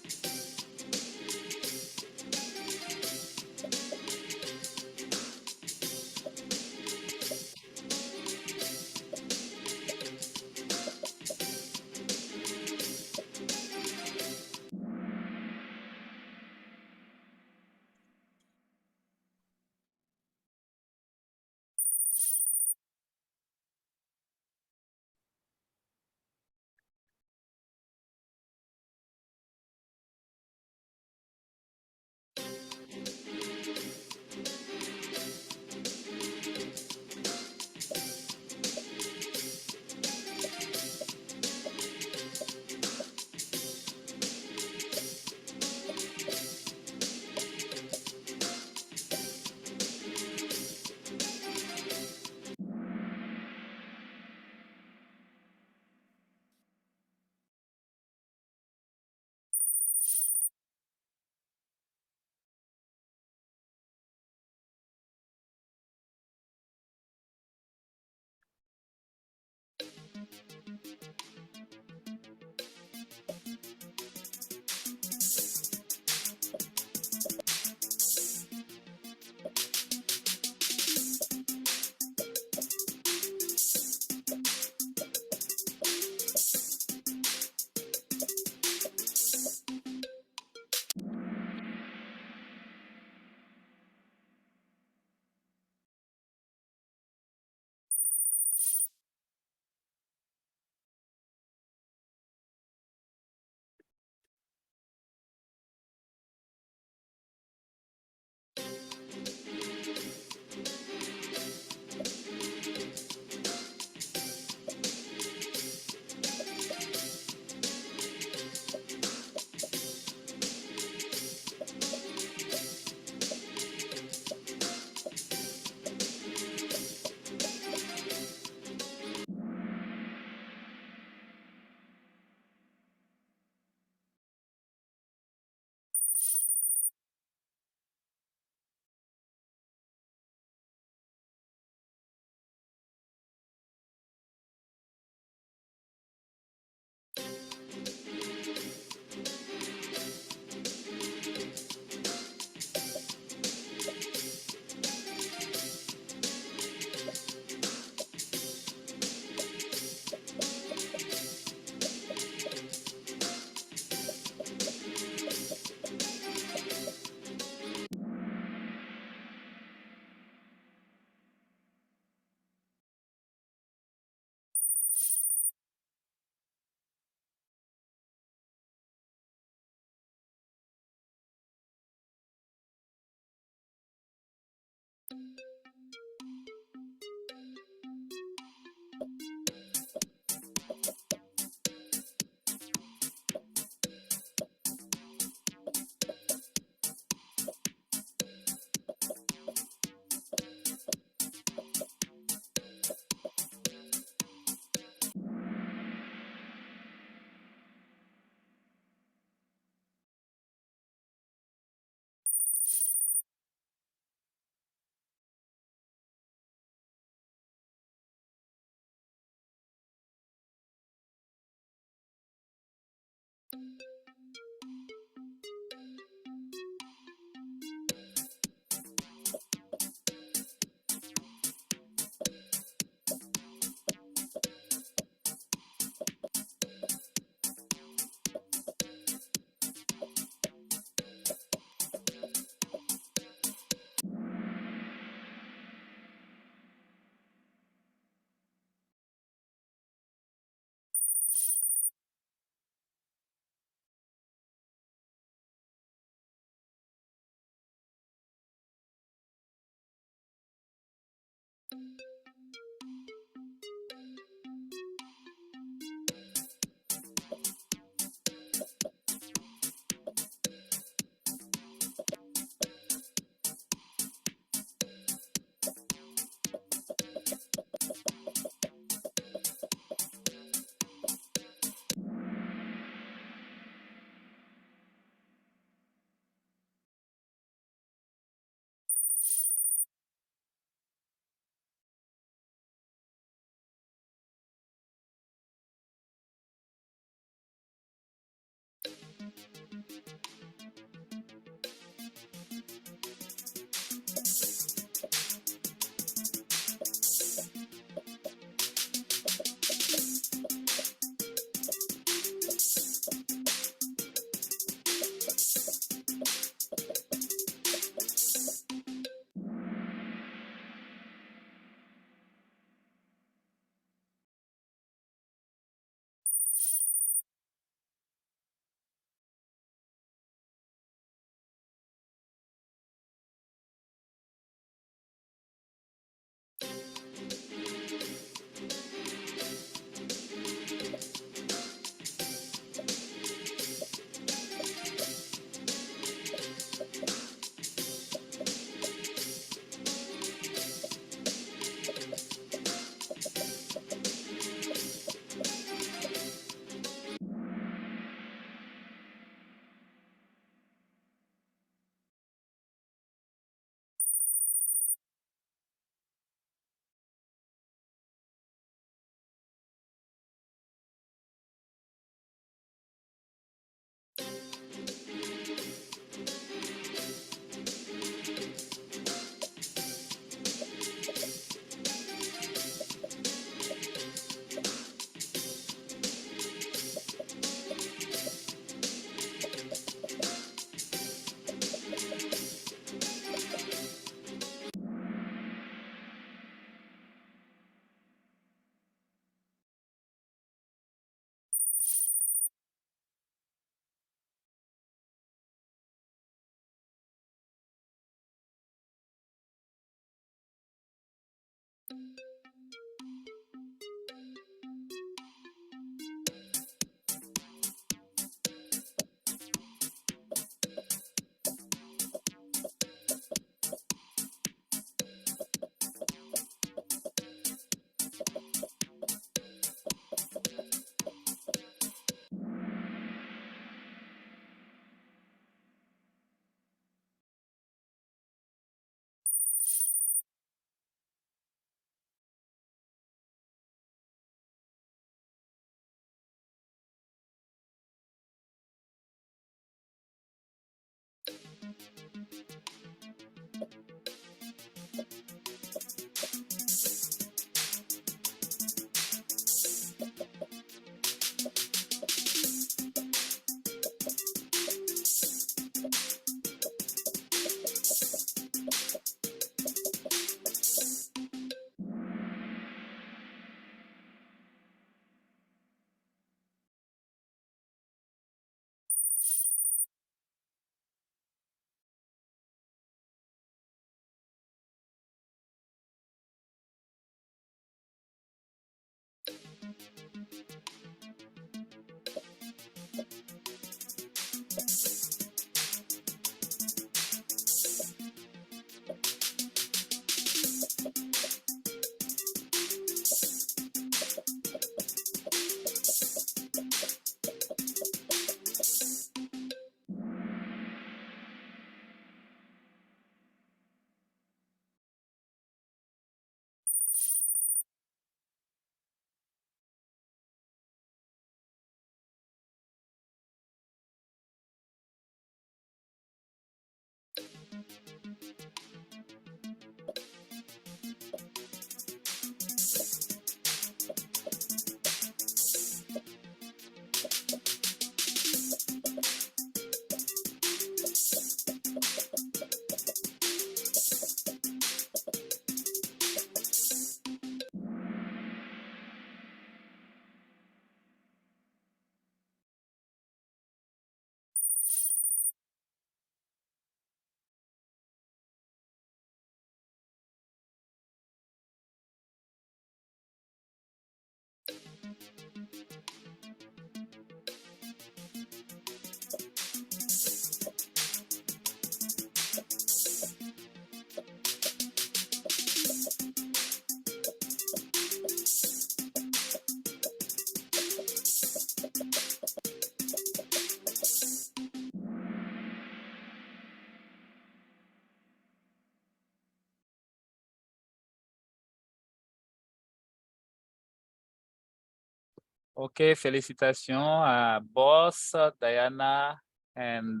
OK, félicitations à Boss, Diana, and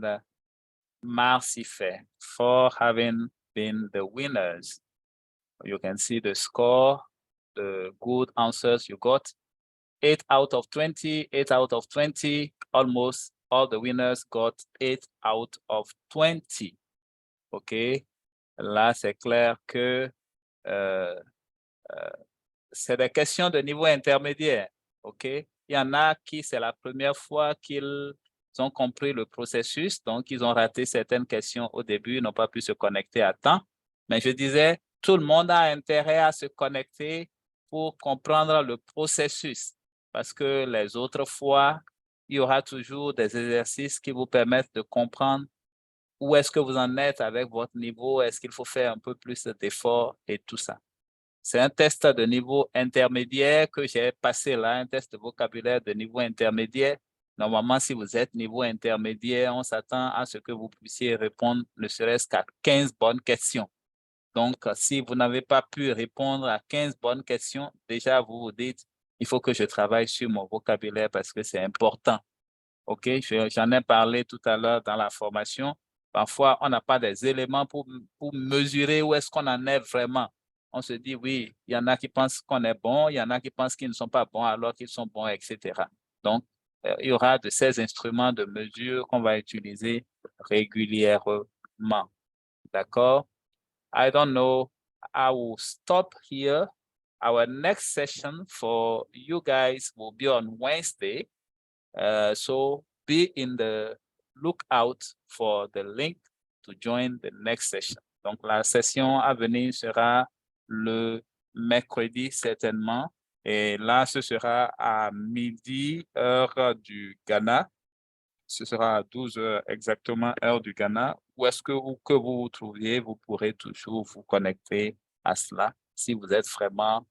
Marcife for having been the winners. You can see the score, the good answers you got. 8 out of 20, 8 out of 20, almost all the winners got 8 out of 20. OK? Là, c'est clair que c'est des questions de niveau intermédiaire. OK? Il y en a qui, c'est la première fois qu'ils ont compris le processus, donc ils ont raté certaines questions au début, ils n'ont pas pu se connecter à temps. Mais je disais, tout le monde a intérêt à se connecter pour comprendre le processus, parce que les autres fois, il y aura toujours des exercices qui vous permettent de comprendre où est-ce que vous en êtes avec votre niveau, est-ce qu'il faut faire un peu plus d'efforts et tout ça. C'est un test de niveau intermédiaire que j'ai passé là, un test de vocabulaire de niveau intermédiaire. Normalement, si vous êtes niveau intermédiaire, on s'attend à ce que vous puissiez répondre ne serait-ce qu'à 15 bonnes questions. Donc, si vous n'avez pas pu répondre à 15 bonnes questions, déjà, vous vous dites, il faut que je travaille sur mon vocabulaire parce que c'est important. OK, j'en ai parlé tout à l'heure dans la formation. Parfois, on n'a pas des éléments pour mesurer où est-ce qu'on en est vraiment. On se dit, oui, il y en a qui pensent qu'on est bon, il y en a qui pensent qu'ils ne sont pas bons alors qu'ils sont bons, etc. Donc, il y aura de ces instruments de mesure qu'on va utiliser régulièrement. D'accord? I don't know. I will stop here. Our next session for you guys will be on Wednesday. So be in the lookout for the link to join the next session. Donc, la session à venir sera le mercredi certainement. Et là, ce sera à midi, heure du Ghana. Ce sera à 12 heures exactement, heure du Ghana. Où est-ce que vous vous trouviez, vous pourrez toujours vous connecter à cela si vous êtes vraiment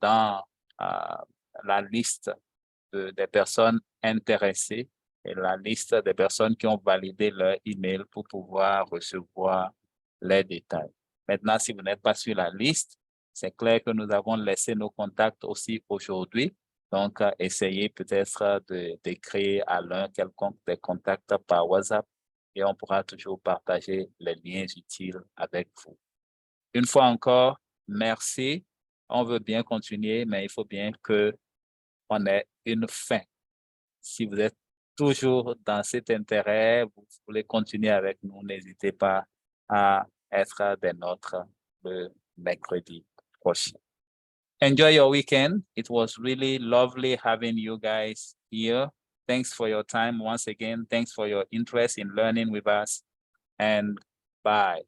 dans la liste des personnes intéressées et la liste des personnes qui ont validé leur email pour pouvoir recevoir les détails. Maintenant, si vous n'êtes pas sur la liste, c'est clair que nous avons laissé nos contacts aussi aujourd'hui. Donc, essayez peut-être d'écrire à l'un quelconque des contacts par WhatsApp et on pourra toujours partager les liens utiles avec vous. Une fois encore, merci. On veut bien continuer, mais il faut bien qu'on ait une fin. Si vous êtes toujours dans cet intérêt, vous voulez continuer avec nous, n'hésitez pas à être des nôtres le mercredi prochain. Enjoy your weekend. It was really lovely having you guys here. Thanks for your time once again. Thanks for your interest in learning with us. And bye.